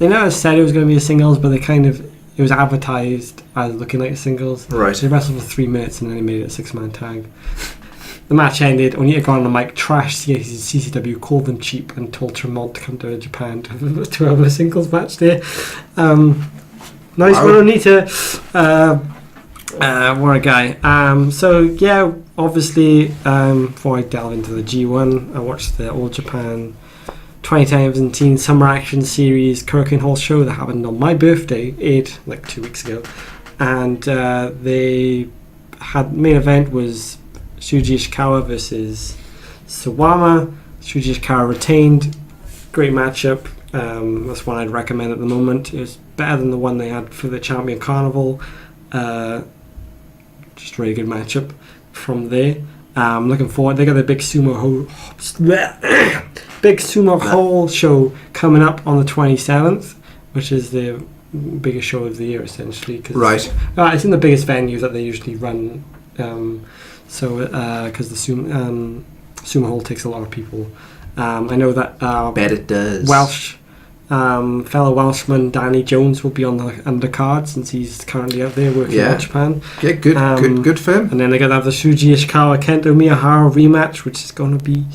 never said it was going to be a singles, but it was advertised as looking like a singles. Right. They wrestled for 3 minutes and then they made it a 6-man tag. The match ended. Onita got on the mic, trashed CCW, called them cheap, and told Tremont to come to Japan to have a singles match there. Nice one, Onita. What a guy. So yeah, obviously, before I delve into the G1, I watched the All Japan 2017 Summer Action Series Hurricane Hall show that happened on my birthday, aired like 2 weeks ago, and they had main event was Shuji Ishikawa versus Sawama. Shuji Ishikawa retained. Great matchup. That's one I'd recommend at the moment. It was better than the one they had for the Champion Carnival. Just a really good matchup from there. Looking forward. They got the big sumo hall show coming up on the 27th, which is the biggest show of the year essentially. Right. It's in the biggest venue that they usually run. Because the sumo hall takes a lot of people. I know that. Bet it does. Fellow Welshman Danny Jones will be on the undercard since he's currently out there working in Japan. Yeah, good for him. And then they're going to have the Shuji Ishikawa Kento Miyahara rematch, which is going to be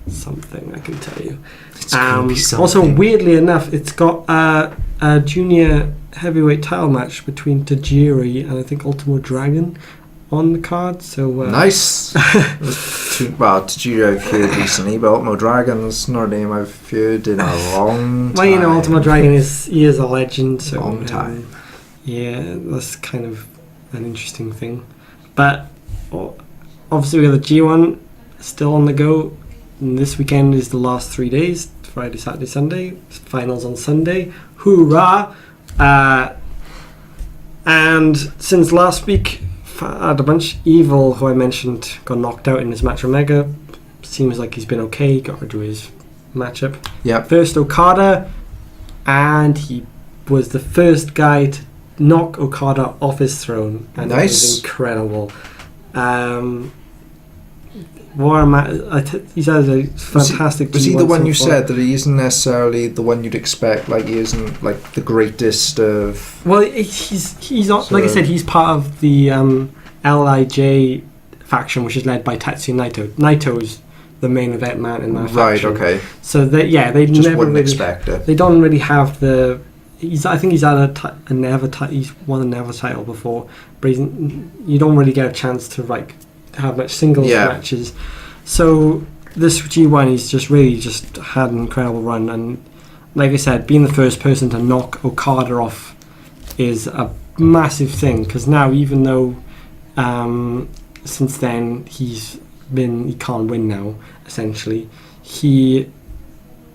something, I can tell you. It's going to be something. Also, weirdly enough, it's got a junior heavyweight title match between Tajiri and I think Ultimo Dragon on the card. So nice. Tajiri I've feared recently, but Ultimo Dragon's not a name I've feared in a long time. Well, Ultimo Dragon is a legend. So long time. Yeah, that's kind of an interesting thing. But obviously we got the G1 still on the go. And this weekend is the last 3 days: Friday, Saturday, Sunday. Finals on Sunday. Hoorah! And since last week, I had a bunch. Evil, who I mentioned, got knocked out in his match with Omega. Seems like he's been okay. Got to do his matchup. Yep. First Okada, and he was the first guy to knock Okada off his throne, and it was incredible. He's had a fantastic. Was he the one you said that he isn't necessarily the one you'd expect? Like he isn't like the greatest of. Well, he's not, like I said, he's part of the LIJ faction, which is led by Tetsuya Naito. Naito's the main event man in that faction. Right. Okay. So they just never wouldn't really expect it. They don't really have the. I think he's had a Never title. He's won a Never title before, but you don't really get a chance to have much singles matches. So this G1, he's just had an incredible run, and like I said, being the first person to knock Okada off is a massive thing, because now, even though since then he can't win now, essentially,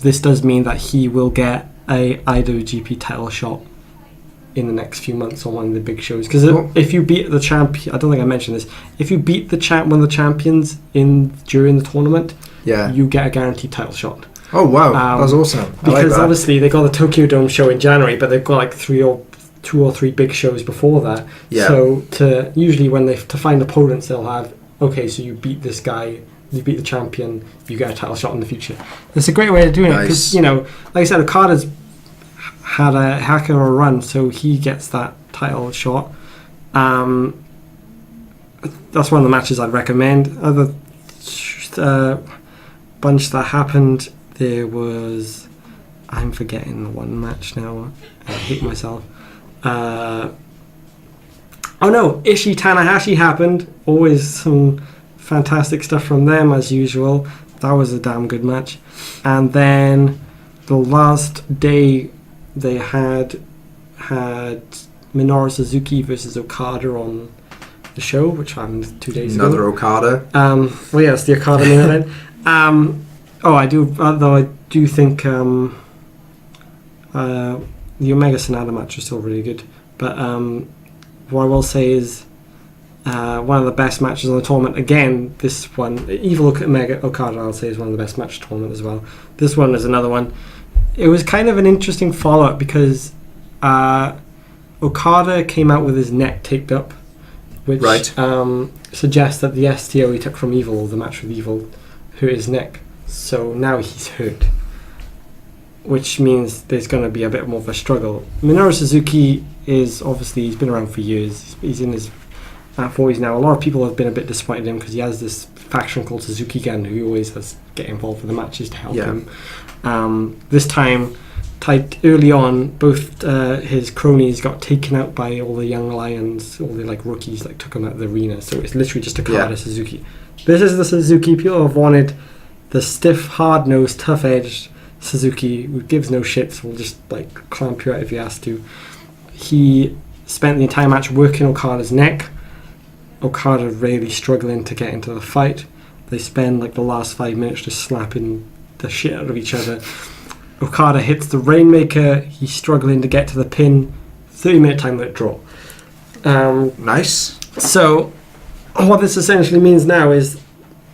this does mean that he will get a IWGP title shot in the next few months on one of the big shows. Because if you beat the champion, I don't think I mentioned this, if you beat one of the champions during the tournament, you get a guaranteed title shot. Oh wow, that's awesome. Because obviously they got the Tokyo Dome show in January, but they've got like 3 or 2 or 3 big shows before that. Yeah. So usually when to find opponents, they'll have, okay, so you beat this guy, you beat the champion, you get a title shot in the future. It's a great way of doing it because, like I said, Okada's had a heck of a run, so he gets that title shot. That's one of the matches I'd recommend. Other bunch that happened, there was, I'm forgetting the one match now. I hate myself. Ishii Tanahashi happened. Always some fantastic stuff from them as usual. That was a damn good match. And then the last day they had Minoru Suzuki versus Okada on the show, which happened 2 days ago. Another Okada. Yes, the Okada main event. I do think the Omega Sonata match was still really good. But what I will say is one of the best matches on the tournament. Again, this one, Evil Omega Okada, I'll say, is one of the best matches of the tournament as well. This one is another one. It was kind of an interesting follow-up because Okada came out with his neck taped up, which suggests that the STO he took from Evil, the match with Evil, hurt his neck. So now he's hurt, which means there's going to be a bit more of a struggle. Minoru Suzuki is obviously, he's been around for years. He's in his 40s now. A lot of people have been a bit disappointed in him because he has this faction called Suzuki Gun who always has get involved with the matches to help him. This time, early on, both his cronies got taken out by all the young lions, all the rookies took him out of the arena. So it's literally just Okada Suzuki. This is the Suzuki people have wanted, the stiff, hard-nosed, tough-edged Suzuki who gives no shits, will just clamp you out if he has to. He spent the entire match working Okada's neck. Okada really struggling to get into the fight. They spend the last 5 minutes just slapping the shit out of each other. Okada hits the Rainmaker. He's struggling to get to the pin. 30-minute time limit draw. Nice. So what this essentially means now is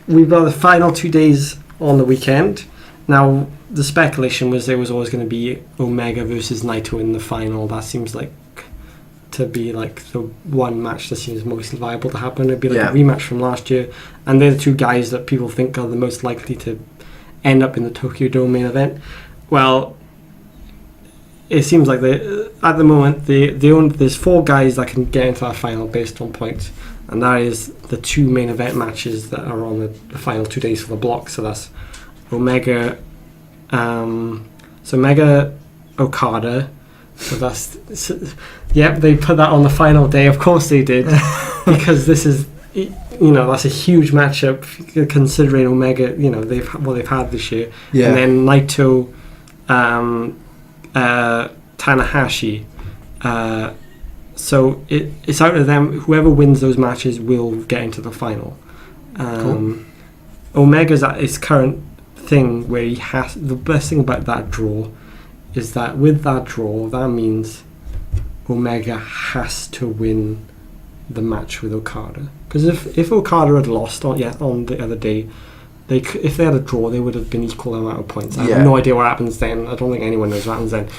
we've got the final 2 days on the weekend. Now, the speculation was there was always going to be Omega versus Naito in the final. That seems to be the one match that seems most viable to happen. It'd be a rematch from last year, and they're the 2 guys that people think are the most likely to end up in the Tokyo Dome main event. Well, it seems like at the moment there's 4 guys that can get into that final based on points, and that is the 2 main event matches that are on the final 2 days for the block. So that's Omega, Okada. So they put that on the final day. Of course they did, because this is, that's a huge matchup considering Omega, they've had this year. Yeah. And then Naito, Tanahashi. So it's out of them. Whoever wins those matches will get into the final. Cool. Omega's at his current thing where he has, the best thing about that draw is that with that draw, that means Omega has to win the match with Okada. Because if Okada had lost on the other day, if they had a draw, they would have been equal amount of points. I have no idea what happens then. I don't think anyone knows what happens then.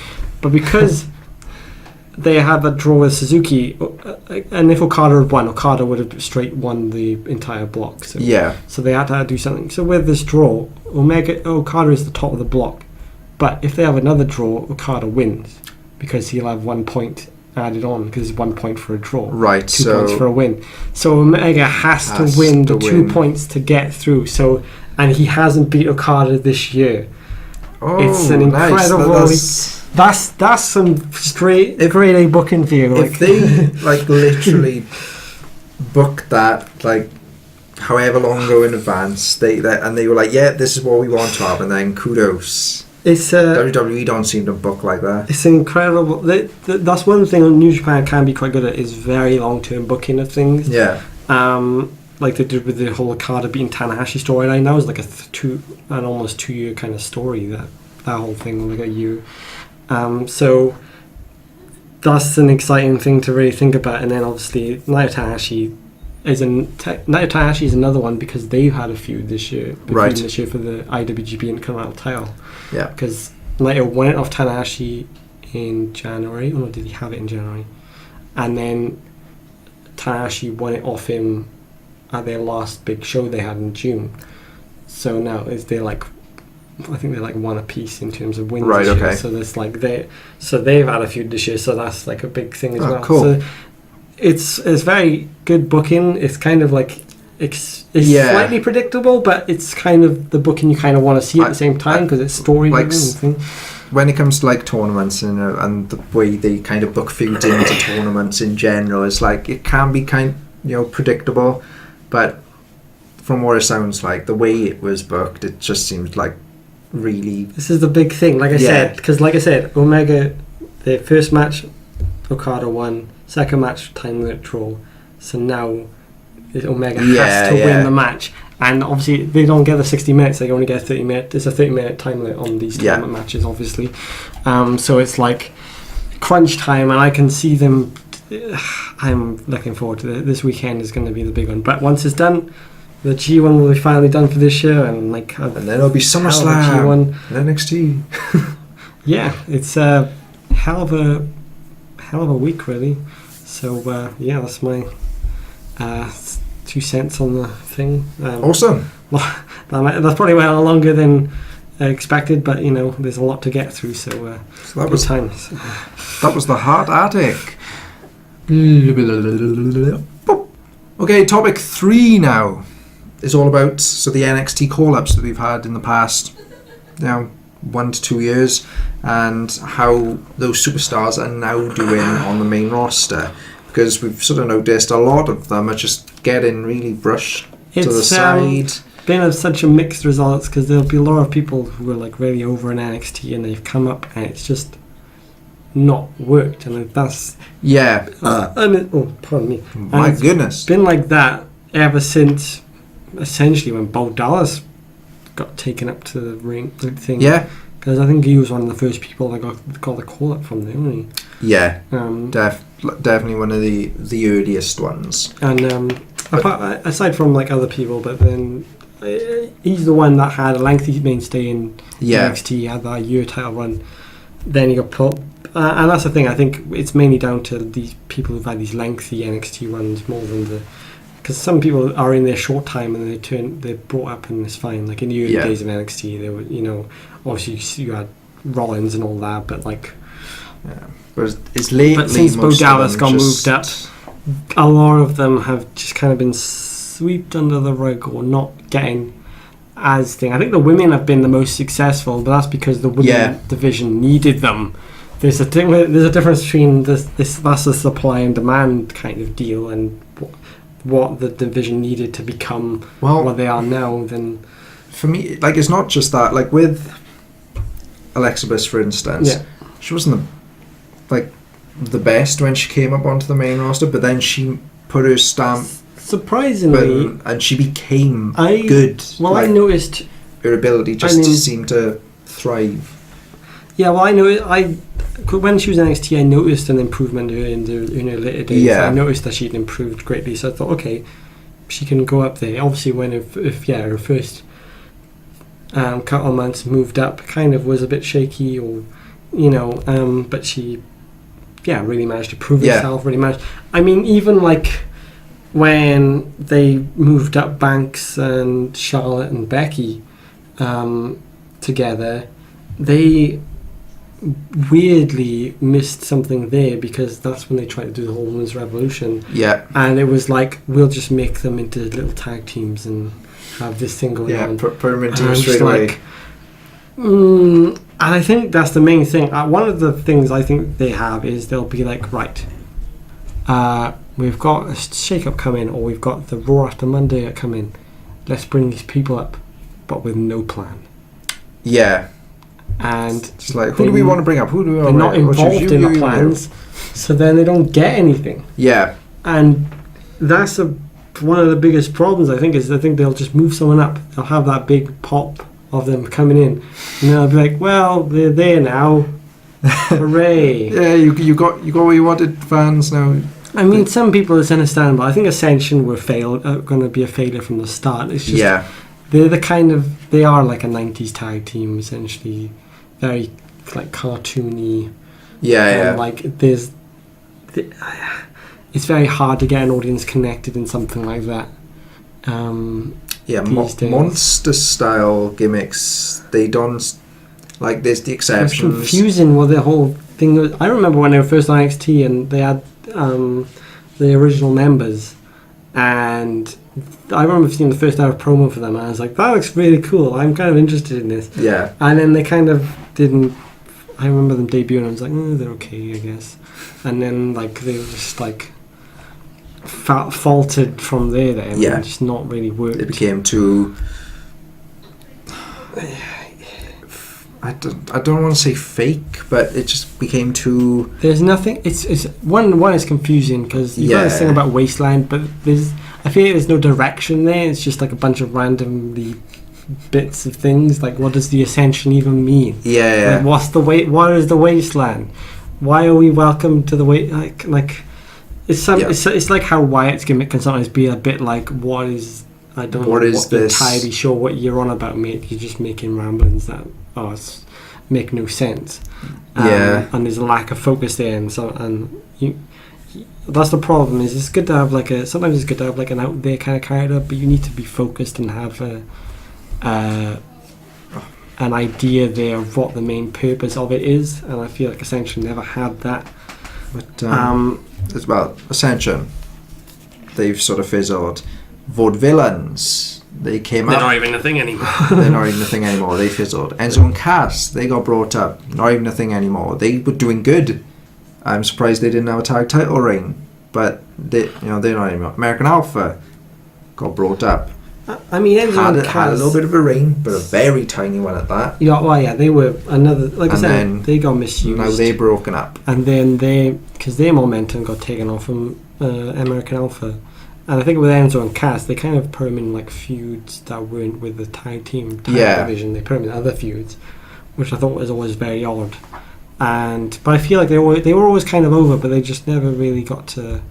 But because they had that draw with Suzuki, and if Okada had won, Okada would have straight won the entire block. So they had to do something. So with this draw, Okada is the top of the block. But if they have another draw, Okada wins because he'll have 1 point added on because it's 1 point for a draw. Right. 2 points for a win. So Omega has to win the 2 points to get through. So, and he hasn't beat Okada this year. Oh, it's an incredible. Nice. That's some straight grade A booking for you. If they literally book that however long ago in advance, they were like, yeah, this is what we want to have, and then kudos. It's WWE don't seem to book like that. It's incredible. That's one thing New Japan can be quite good at, is very long-term booking of things. Yeah. Like they did with the whole Okada beating Tanahashi storyline. That was an almost 2 year kind of story. That whole thing, a year. So that's an exciting thing to really think about. And then obviously Naito Tanahashi is another one because they've had a feud this year. This year for the IWGP Intercontinental title. Yeah. Because Naito won it off Tanahashi in January. Or did he have it in January? And then Tanahashi won it off him at their last big show they had in June. So now they're like, I think they're like one apiece in terms of wins. Right. This year. Okay. So there's like they've had a feud this year. So that's like a big thing as well. Cool. So it's very good booking. It's kind of like it's slightly predictable, but it's kind of the booking you kind of want to see at the same time because it's story like driven. When it comes to like tournaments and the way they kind of book feuds into tournaments in general, it's like it can be predictable, but from what it sounds like, the way it was booked, it just seems like really. This is the big thing, like I said, because like I said, Omega, the first match, Okada won. Second match, time limit draw. So now Omega has to win the match. And obviously, they don't get the 60 minutes. They only get 30 minutes. It's a 30-minute time limit on these tournament matches, obviously. So it's like crunch time, and I can see them. I'm looking forward to it. This weekend is going to be the big one. But once it's done, the G1 will be finally done for this year, and then it'll be SummerSlam and NXT. Yeah, it's a hell of a week, really. So that's my 2 cents on the thing. Awesome. That's probably went on longer than expected, but there's a lot to get through. So that was times. That was the Hart Attic. Okay, topic 3 now is all about the NXT call-ups that we've had in the past 1 to 2 years, and how those superstars are now doing on the main roster, because we've sort of noticed a lot of them are just getting really brushed to the side. Been such a mixed results, because there'll be a lot of people who are like really over in NXT and they've come up and it's just not worked, and that's pardon me. My goodness, it's been like that ever since essentially when Bo Dallas got taken up to the ring thing. Yeah, because I think he was one of the first people that got the call up from there, wasn't he? Yeah, definitely one of the earliest ones. And aside from like other people, but then he's the one that had a lengthy mainstay in NXT. He had that year title run. Then he got put, and that's the thing. I think it's mainly down to these people who've had these lengthy NXT runs more than because some people are in their short time and they're brought up and it's fine. Like in the early days of NXT, they were obviously you had Rollins and all that, but like. Yeah. But it's lately, but since Bo Dallas got moved up, a lot of them have just kind of been swept under the rug or not getting as thing. I think the women have been the most successful, but that's because the women division needed them. There's a difference between that's a supply and demand kind of deal, and what the division needed to become what they are now. Then, for me, like it's not just that. Like with Alexa Bliss, for instance, she wasn't the best when she came up onto the main roster, but then she put her stamp surprisingly, and she became good. Well, I noticed her ability just seemed to thrive. Yeah, well, I know when she was in NXT, I noticed an improvement in her later days. Yeah. I noticed that she'd improved greatly, so I thought, okay, she can go up there. Obviously, when her first couple of months moved up, kind of was a bit shaky, or but she really managed to prove herself. Really managed. I mean, even like when they moved up Banks and Charlotte and Becky together, they weirdly missed something there, because that's when they tried to do the whole women's revolution. Yeah, and it was like, we'll just make them into little tag teams and have this thing going on. Put them into straight away. And I think that's the main thing. One of the things I think they have is they'll be like, right, we've got a shake-up coming, or we've got the Raw after Monday coming. Let's bring these people up, but with no plan. Yeah. And it's like, who do we want to bring up? Who do we want to bring up? They're not involved in the plans, so then they don't get anything. Yeah. And that's one of the biggest problems, I think, is I think they'll just move someone up. They'll have that big pop of them coming in, and they'll be like, well, they're there now. Hooray. Yeah, you got what you wanted, fans now. I mean, some people it's understandable. I think Ascension were going to be a failure from the start. It's just they are like a 90s tag team, essentially, very like cartoony, Yeah, Like it's very hard to get an audience connected in something like that. Monster style gimmicks, they don't, like, there's the exceptions. It's confusing what the whole thing was. I remember when they were first on NXT and they had the original members, and I remember seeing the first ever promo for them, and I was like, that looks really cool, I'm kind of interested in this. Yeah. And then they kind of didn't. I remember them debuting and I was like, they're okay, I guess. And then like they were just like faltered from there then, and just not really worked. It became too, I don't want to say fake, but it just became too. There's nothing. It's one is confusing because you got this thing about Wasteland, but I feel like there's no direction there. It's just like a bunch of randomly bits of things. Like, what does the Ascension even mean? Yeah. Like, what is the Wasteland? Why are we welcome to the like? It's like how Wyatt's gimmick can sometimes be a bit like, what is. I don't know. What is this? Entirely sure what you're on about, mate. You're just making ramblings that make no sense. And there's a lack of focus there, and that's the problem. Is it's good to have sometimes it's good to have like an out there kind of character, but you need to be focused and have an idea there of what the main purpose of it is. And I feel like Ascension never had that. But as well, Ascension, they've sort of fizzled. Vaudevillains, they came up. They're not even a thing anymore. They're not even a thing anymore. They fizzled. Enzo and Cass, they got brought up. Not even a thing anymore. They were doing good. I'm surprised they didn't have a tag title reign, but they're not anymore. American Alpha got brought up. I mean, Enzo and Cass had a little bit of a reign, but a very tiny one at that. Yeah, they were another. Like I said, they got misused. Now they're broken up, and then because their momentum got taken off from American Alpha. And I think with Enzo and Cass, they kind of put them in like feuds that weren't with the tag team division. They put them in other feuds, which I thought was always very odd. But I feel like they were always kind of over, but they just never really got to.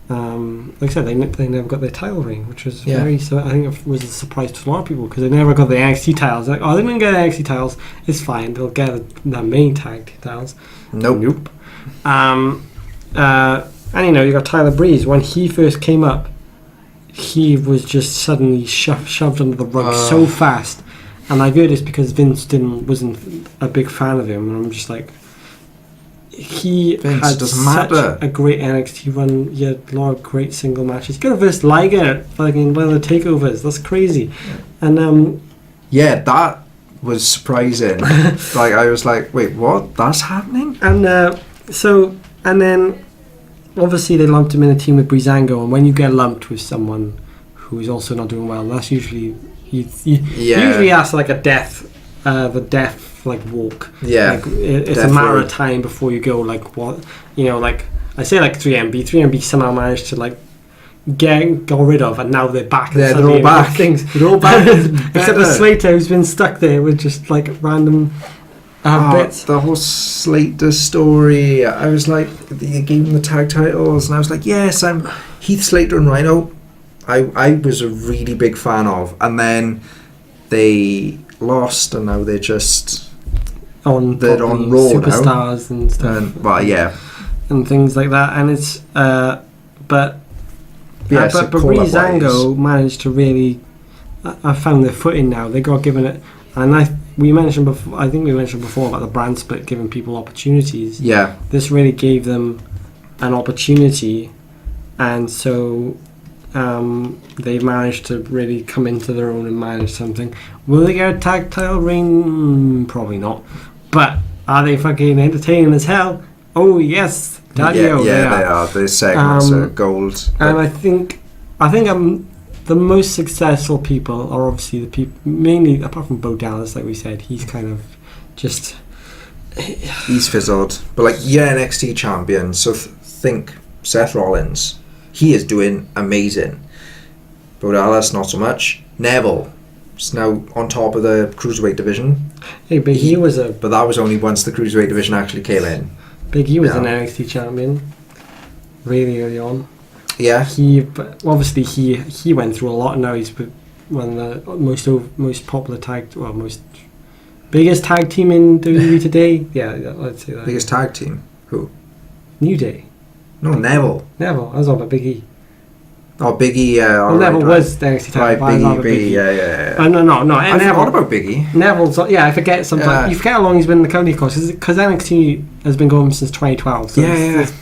Like I said, they never got their title reign, which was very. So I think it was a surprise to a lot of people because they never got the NXT titles. Like, they didn't get the NXT titles. It's fine. They'll get the main tag titles. Nope. And you got Tyler Breeze. When he first came up, he was just suddenly shoved under the rug so fast. And I've heard this because Vince wasn't a big fan of him. And I'm just like, Vince had such a great NXT run. He had a lot of great single matches. He could have versed Liger in one of the takeovers. That's crazy. And that was surprising. Like, I was like, wait, what? That's happening? And then obviously they lumped him in a team with Breezango, and when you get lumped with someone who is also not doing well, that's usually usually that's like the death like walk. It's a matter of time before you go like what like I say like 3MB somehow managed to like got rid of, and now they're back. They're all back. They're all back except for Slater, who's been stuck there with just like random bits. The whole Slater story, I was like, they gave him the tag titles, and I was like, yes, I'm Heath Slater and Rhino. I was a really big fan of, and then they lost, and now they're just on Raw superstars now. And stuff. And things like that, and it's but Breezango managed to really. I found their footing now. They got given it, and I think we mentioned before about the brand split giving people opportunities. Yeah. This really gave them an opportunity, and so they've managed to really come into their own and manage something. Will they get a tag title reign? Probably not. But are they fucking entertaining as hell? Oh yes, Daddy-o, they are. Their segments are gold. And I think the most successful people are obviously the people, mainly apart from Bo Dallas, like we said, he's kind of just he's fizzled. But like NXT champion, so think Seth Rollins, he is doing amazing. Bo Dallas not so much. Neville is now on top of the cruiserweight division. Hey, Big E was but that was only once the cruiserweight division actually came in. Big E was an NXT champion really early on. Yeah. He went through a lot, and now he's one of the most popular most Biggest tag team in WWE today? Yeah, I'd say that. Biggest tag team? Who? New Day. No, Neville. Neville. I was on about Big E. Oh, Big E, yeah. Well, Neville was the NXT tag team. Right, Big E, yeah. No. I forgot about Big E. Neville's, I forget sometimes. Yeah. You forget how long he's been in the company, of course, because NXT has been going since 2012. So it's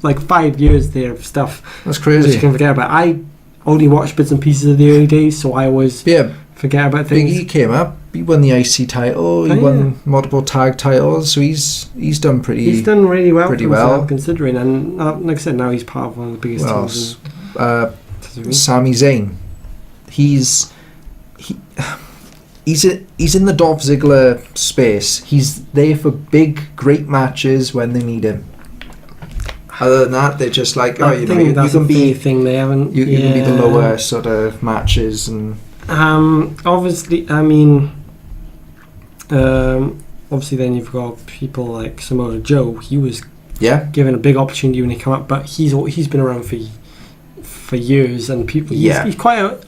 like 5 years there of stuff. That's crazy. Which you can forget about. I only watched bits and pieces of the early days, so I always forget about things. Big E came up. He won the IC title. He won multiple tag titles. So he's done pretty. He's done really well. Pretty well, considering. And like I said, now he's part of one of the biggest teams. Sami Zayn. He's in the Dolph Ziggler space. He's there for big, great matches when they need him. Other than that, they're just like, you can be thing they haven't. You can be the lower sort of matches and. Obviously, I mean, obviously, then you've got people like Samoa Joe. He was given a big opportunity when he came up, but he's been around for years, and people. He's quite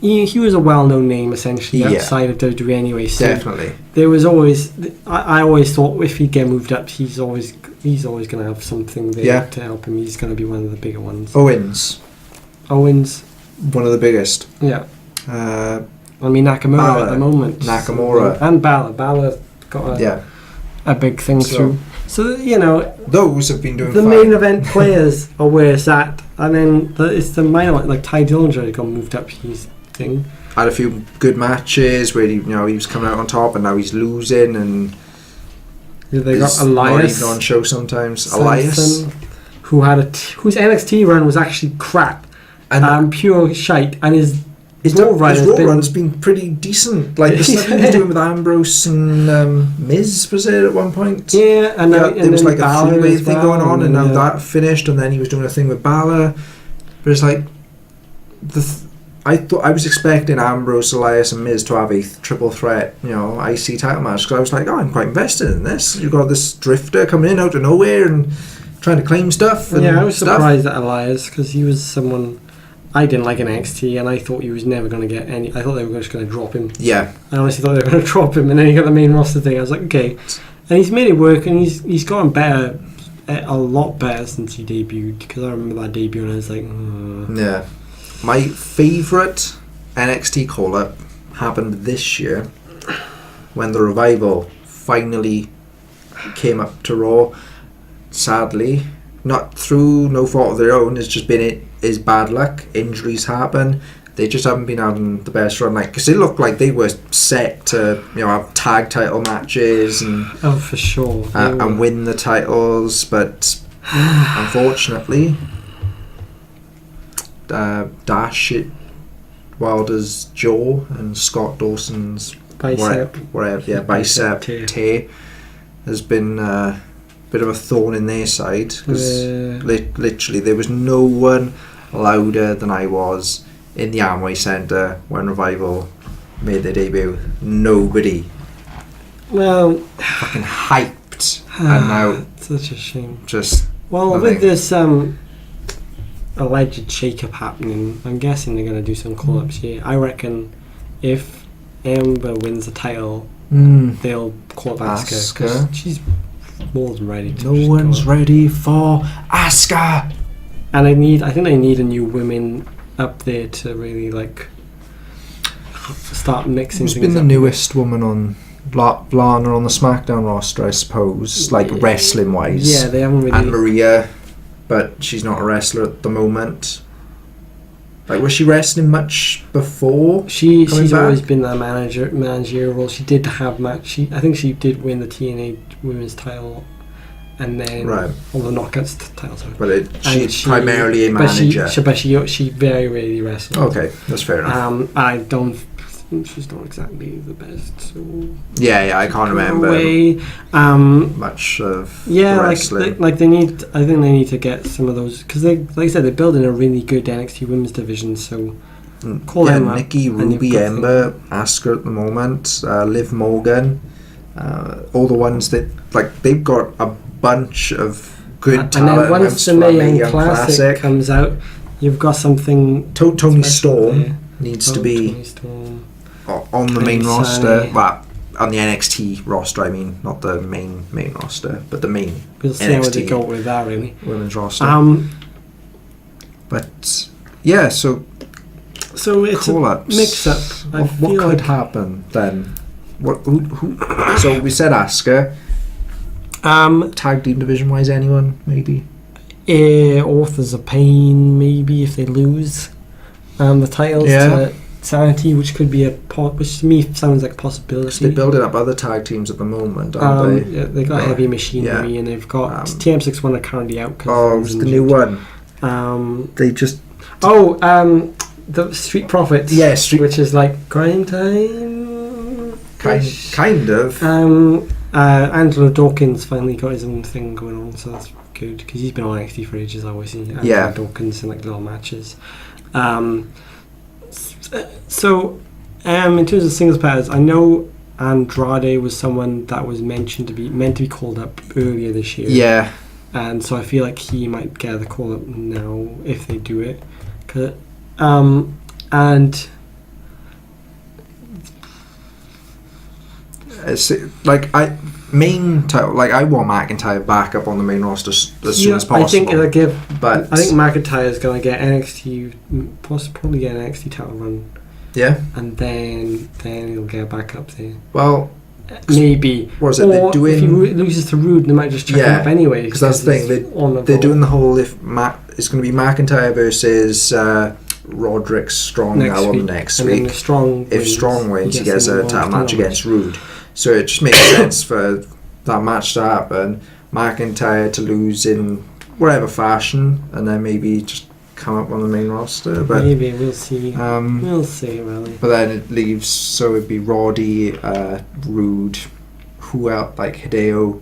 he was a well-known name essentially outside of WWE anyway. So definitely, there was always. I always thought if he'd get moved up, he's always going to have something there to help him. He's going to be one of the bigger ones. Owens, one of the biggest. Yeah. I mean Nakamura Balor, at the moment. Nakamura and Balor. Balor got a big thing through. So those have been doing the main event players are where it's at, and then it's the minor like Ty Dillinger got moved up his thing. Had a few good matches where he was coming out on top, and now he's losing, and they got Elias not even on show sometimes. Simpson, Elias, whose NXT run was actually crap and pure shite, and his Raw run's been pretty decent. Like the stuff he was doing with Ambrose and Miz, was it at one point? Yeah, and there was like a three-way thing going on, and now that finished, and then he was doing a thing with Balor. But it's like I was expecting Ambrose, Elias, and Miz to have a triple threat, IC title match, because I was like, I'm quite invested in this. You've got this drifter coming in out of nowhere and trying to claim stuff. And I was surprised at Elias, because he was someone I didn't like in NXT, and I thought he was never going to get any. I thought they were just going to drop him. Yeah, I honestly thought they were going to drop him, and then he got the main roster thing. I was like, okay, and he's made it work, and he's gotten better, a lot better since he debuted. Because I remember that debut, and I was like, yeah. My favourite NXT call-up happened this year when the Revival finally came up to Raw. Sadly, not through no fault of their own. It's just been is bad luck. Injuries happen. They just haven't been having the best run. Because it looked like they were set to have tag title matches and for sure and win the titles, but unfortunately, Dash Wilder's jaw and Scott Dawson's bicep tear has been a bit of a thorn in their side, because literally there was no one louder than I was in the Amway Centre when Revival made their debut. Nobody. Well, fucking hyped, and now such a shame. Just with this alleged shake-up happening, I'm guessing they're going to do some call-ups here. I reckon if Ember wins the title, they'll call up Asuka. She's more than ready to. No one's ready for Asuka. And I think they need a new women up there to really start mixing things up. Who's been the newest woman on Lana on the SmackDown roster, I suppose, wrestling wise? Yeah, they haven't really. And Maria, but she's not a wrestler at the moment. Was she wrestling much before? She's always been that managerial role. She did have match. I think she did win the TNA Women's title, and then all the knockouts titles. But she's primarily a manager. But she very rarely wrestles. Okay, that's fair enough. I don't think she's not exactly the best. So I can't remember much of the wrestling. They need. I think they need to get some of those, because they, like I said, they're building a really good NXT Women's division. So call them up. Nikki, Ruby, Ember, Asuka at the moment, Liv Morgan, all the ones that they've got a bunch of good talent. And then once the Mae Young Classic comes out, you've got something. Tony Storm needs to be on the main roster. on the NXT roster. I mean, not the main roster, but the main We'll see how they go with that, really. Women's roster. But yeah, so it's call-ups. a mix-up. What could happen then? Who? So we said Asuka. Tag team division wise, anyone maybe? Authors of Pain, maybe, if they lose the titles to Sanity, which could be which to me sounds like a possibility. They're building up other tag teams at the moment, aren't they? Yeah, they've got Heavy Machinery, and they've got TM61 are currently out. It's the new one. They just the Street Profits, which is like Grind Time, kind of. Angelo Dawkins finally got his own thing going on, so that's good because he's been on NXT for ages. I always see Angelo Dawkins in like little matches. So in terms of singles pairs, I know Andrade was someone that was meant to be called up earlier this year. Yeah, and so I feel like he might get the call up now if they do it. And it's like main title. Like I want McIntyre back up on the main roster as soon as possible. I think it'll give. But I think McIntyre is going to get NXT, probably get an NXT title run. Yeah, and then he'll get back up there. Well, maybe. What is it? Or they're doing, if he loses to Rude, they might just chuck him up anyway. Because that's the thing. They're doing the whole. It's going to be McIntyre versus Roderick Strong next week. If Strong wins, he gets a title match against Rude. So it just makes sense for that match to happen. McIntyre to lose in whatever fashion, and then maybe just come up on the main roster. But maybe we'll see. We'll see, really. But then it leaves, so it'd be Roddy, Rude, who else? Like Hideo,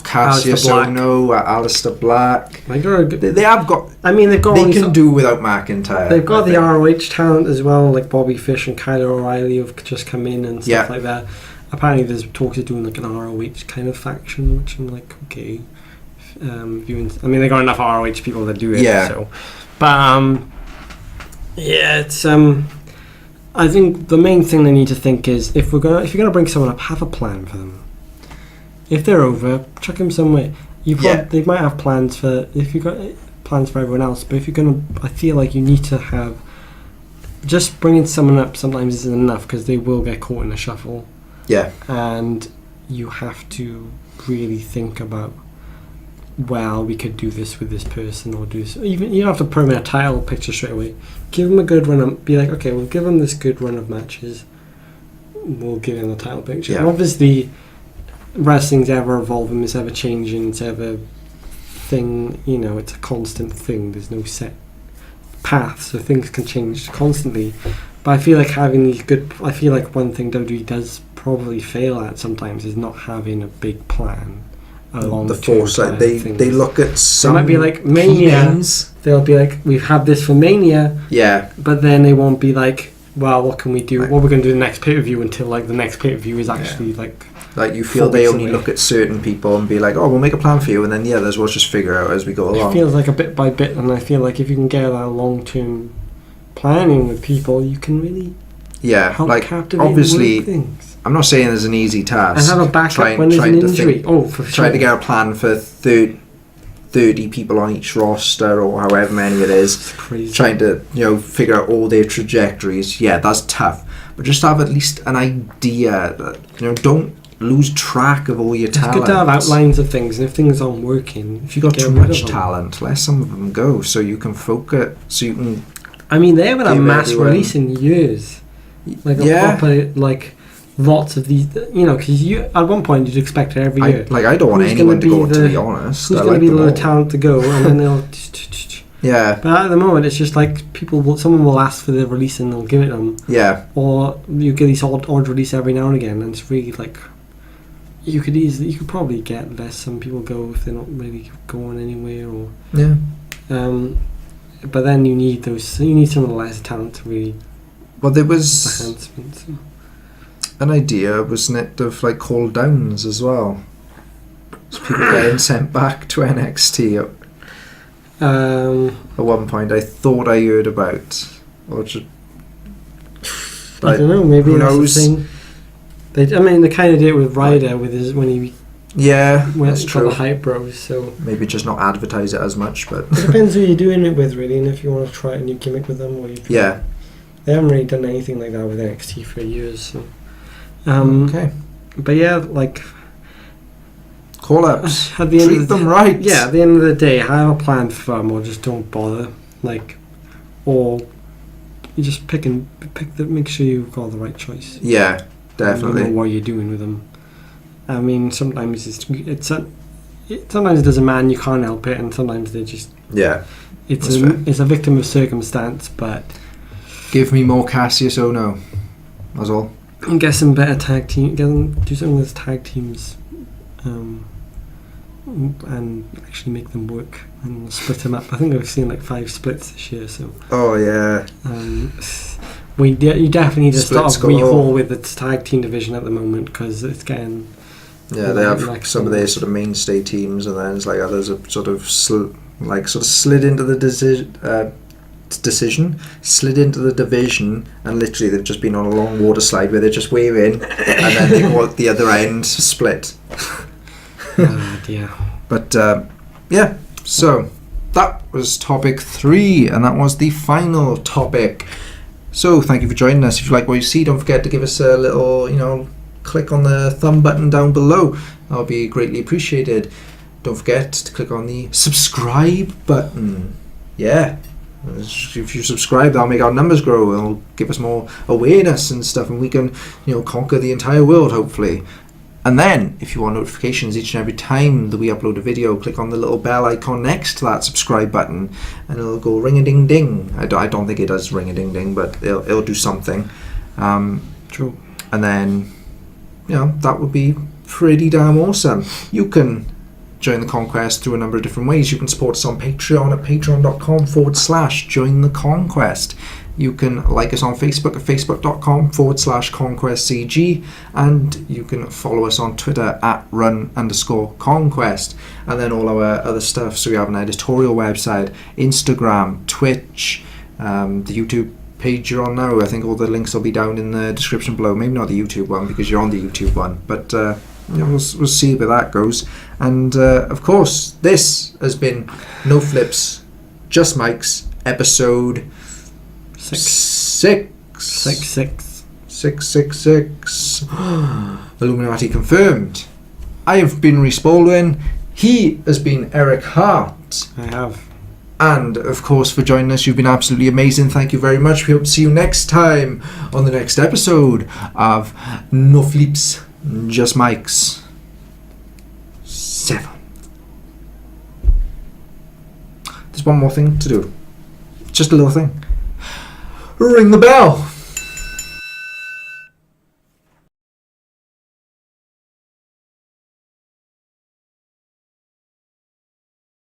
Cassius Ohno, Aleister Black. They have got. I mean, they've got. They can do without McIntyre. They've got the ROH talent as well, like Bobby Fish and Kyle O'Reilly have just come in and stuff like that. Apparently, there's talks of doing like an ROH kind of faction, which I'm like, okay. I mean, they got enough ROH people that do it. Yeah. So, but it's I think the main thing they need to think is if you're gonna bring someone up, have a plan for them. If they're over, chuck them somewhere. They might have plans for everyone else, but if you're gonna, I feel like you need to have. Just bringing someone up sometimes isn't enough because they will get caught in a shuffle. Yeah. And you have to really think about, well, we could do this with this person or do this. Even you don't have to put them in a title picture straight away. Give them a good run. Be like, okay, we'll give them this good run of matches. We'll give them the title picture. Yeah. And obviously, wrestling's ever evolving, it's ever changing, it's ever thing. You know, it's a constant thing. There's no set path, so things can change constantly. But I feel like having these good. I feel like one thing WWE does probably fail at sometimes is not having a big plan. Along the foresight, they look at some. It might be like Mania. They'll be like, we've had this for Mania. Yeah. But then they won't be like, well, what can we do? What we're going to do the next pay-per-view until like the next pay-per-view is actually like. Like you feel they only look at certain people and be like, oh, we'll make a plan for you, and then the others we'll just figure out as we go along. It feels like a bit by bit, and I feel like if you can get that long-term planning with people, you can really help captivate obviously things. I'm not saying there's an easy task. And have a backup when there's an injury. For sure. Trying to get a plan for 30 people on each roster or however many it is. Crazy. Trying to figure out all their trajectories. Yeah, that's tough. But just have at least an idea. That, don't lose track of all your talent. It's good to have outlines of things, and if things aren't working, if you got too much talent, let some of them go so you can focus. So you can. I mean, they haven't had a mass release in years. Like a proper lots of these, because you at one point you'd expect it every year. I don't want anyone to go. To be honest, who's going to be the talent to go, and then they'll. Yeah. But at the moment, it's just like someone will ask for the release and they'll give it them. Yeah. Or you get these odd release every now and again, and it's really like. You could probably get less. Some people go if they're not really going anywhere, or but then you need those. You need some of the less talent to really. Well, there was an idea, wasn't it, of like call downs as well. So people getting sent back to NXT. At one point, I thought I heard about, or just. I don't know. Maybe that's the thing. They kind of did it with Ryder with his when he went for the hype bros. So maybe just not advertise it as much, but it depends who you're doing it with, really, and if you want to try a new gimmick with them, or they haven't really done anything like that with NXT for years. So. Okay, but yeah, like call-ups, at the end treat them right. Yeah, at the end of the day, have a plan for them, or just don't bother. Like, or you just make sure you've got the right choice. Yeah, definitely. You know what you're doing with them. I mean, sometimes sometimes it doesn't matter, you can't help it, and sometimes they just it's a victim of circumstance. But give me more Cassius Ohno. That's all. And get some better tag team. Do some of those tag teams, and actually make them work and split them up. I think I've seen like 5 splits this year. So. Oh yeah. You definitely need to Splits start rehaul with the tag team division at the moment, because it's getting. Yeah, they have some of their sort of mainstay teams, and then it's like others have sort of slid into the slid into the division, and literally they've just been on a long water slide where they're just waving, and then they go at the other end, split. Dear. But yeah, so that was topic 3, and that was the final topic. So thank you for joining us. If you like what you see, don't forget to give us a little, click on the thumb button down below. That would be greatly appreciated. Don't forget to click on the subscribe button. Yeah, if you subscribe, that'll make our numbers grow. It'll give us more awareness and stuff, and we can conquer the entire world, hopefully. And then if you want notifications each and every time that we upload a video, click on the little bell icon next to that subscribe button, and it'll go ring a ding ding. I don't think it does ring a ding ding, but it'll do something. True. And then that would be pretty damn awesome. You can join the Conquest through a number of different ways. You can support us on Patreon at patreon.com/join the Conquest. You can like us on Facebook at facebook.com/ConquestCG, and you can follow us on Twitter at @run_conquest, and then all our other stuff. So we have an editorial website, Instagram, Twitch, the YouTube page you're on now. I think all the links will be down in the description below. Maybe not the YouTube one, because you're on the YouTube one, but we'll see where that goes. And of course, this has been No Flips, Just Mics, episode 666. Illuminati confirmed. I have been Rhys Baldwin. He has been Eric Hart. I have. And of course, for joining us, you've been absolutely amazing. Thank you very much. We hope to see you next time on the next episode of No Flips, Just Mics 7. There's one more thing to do. Just a little thing. Ring the bell.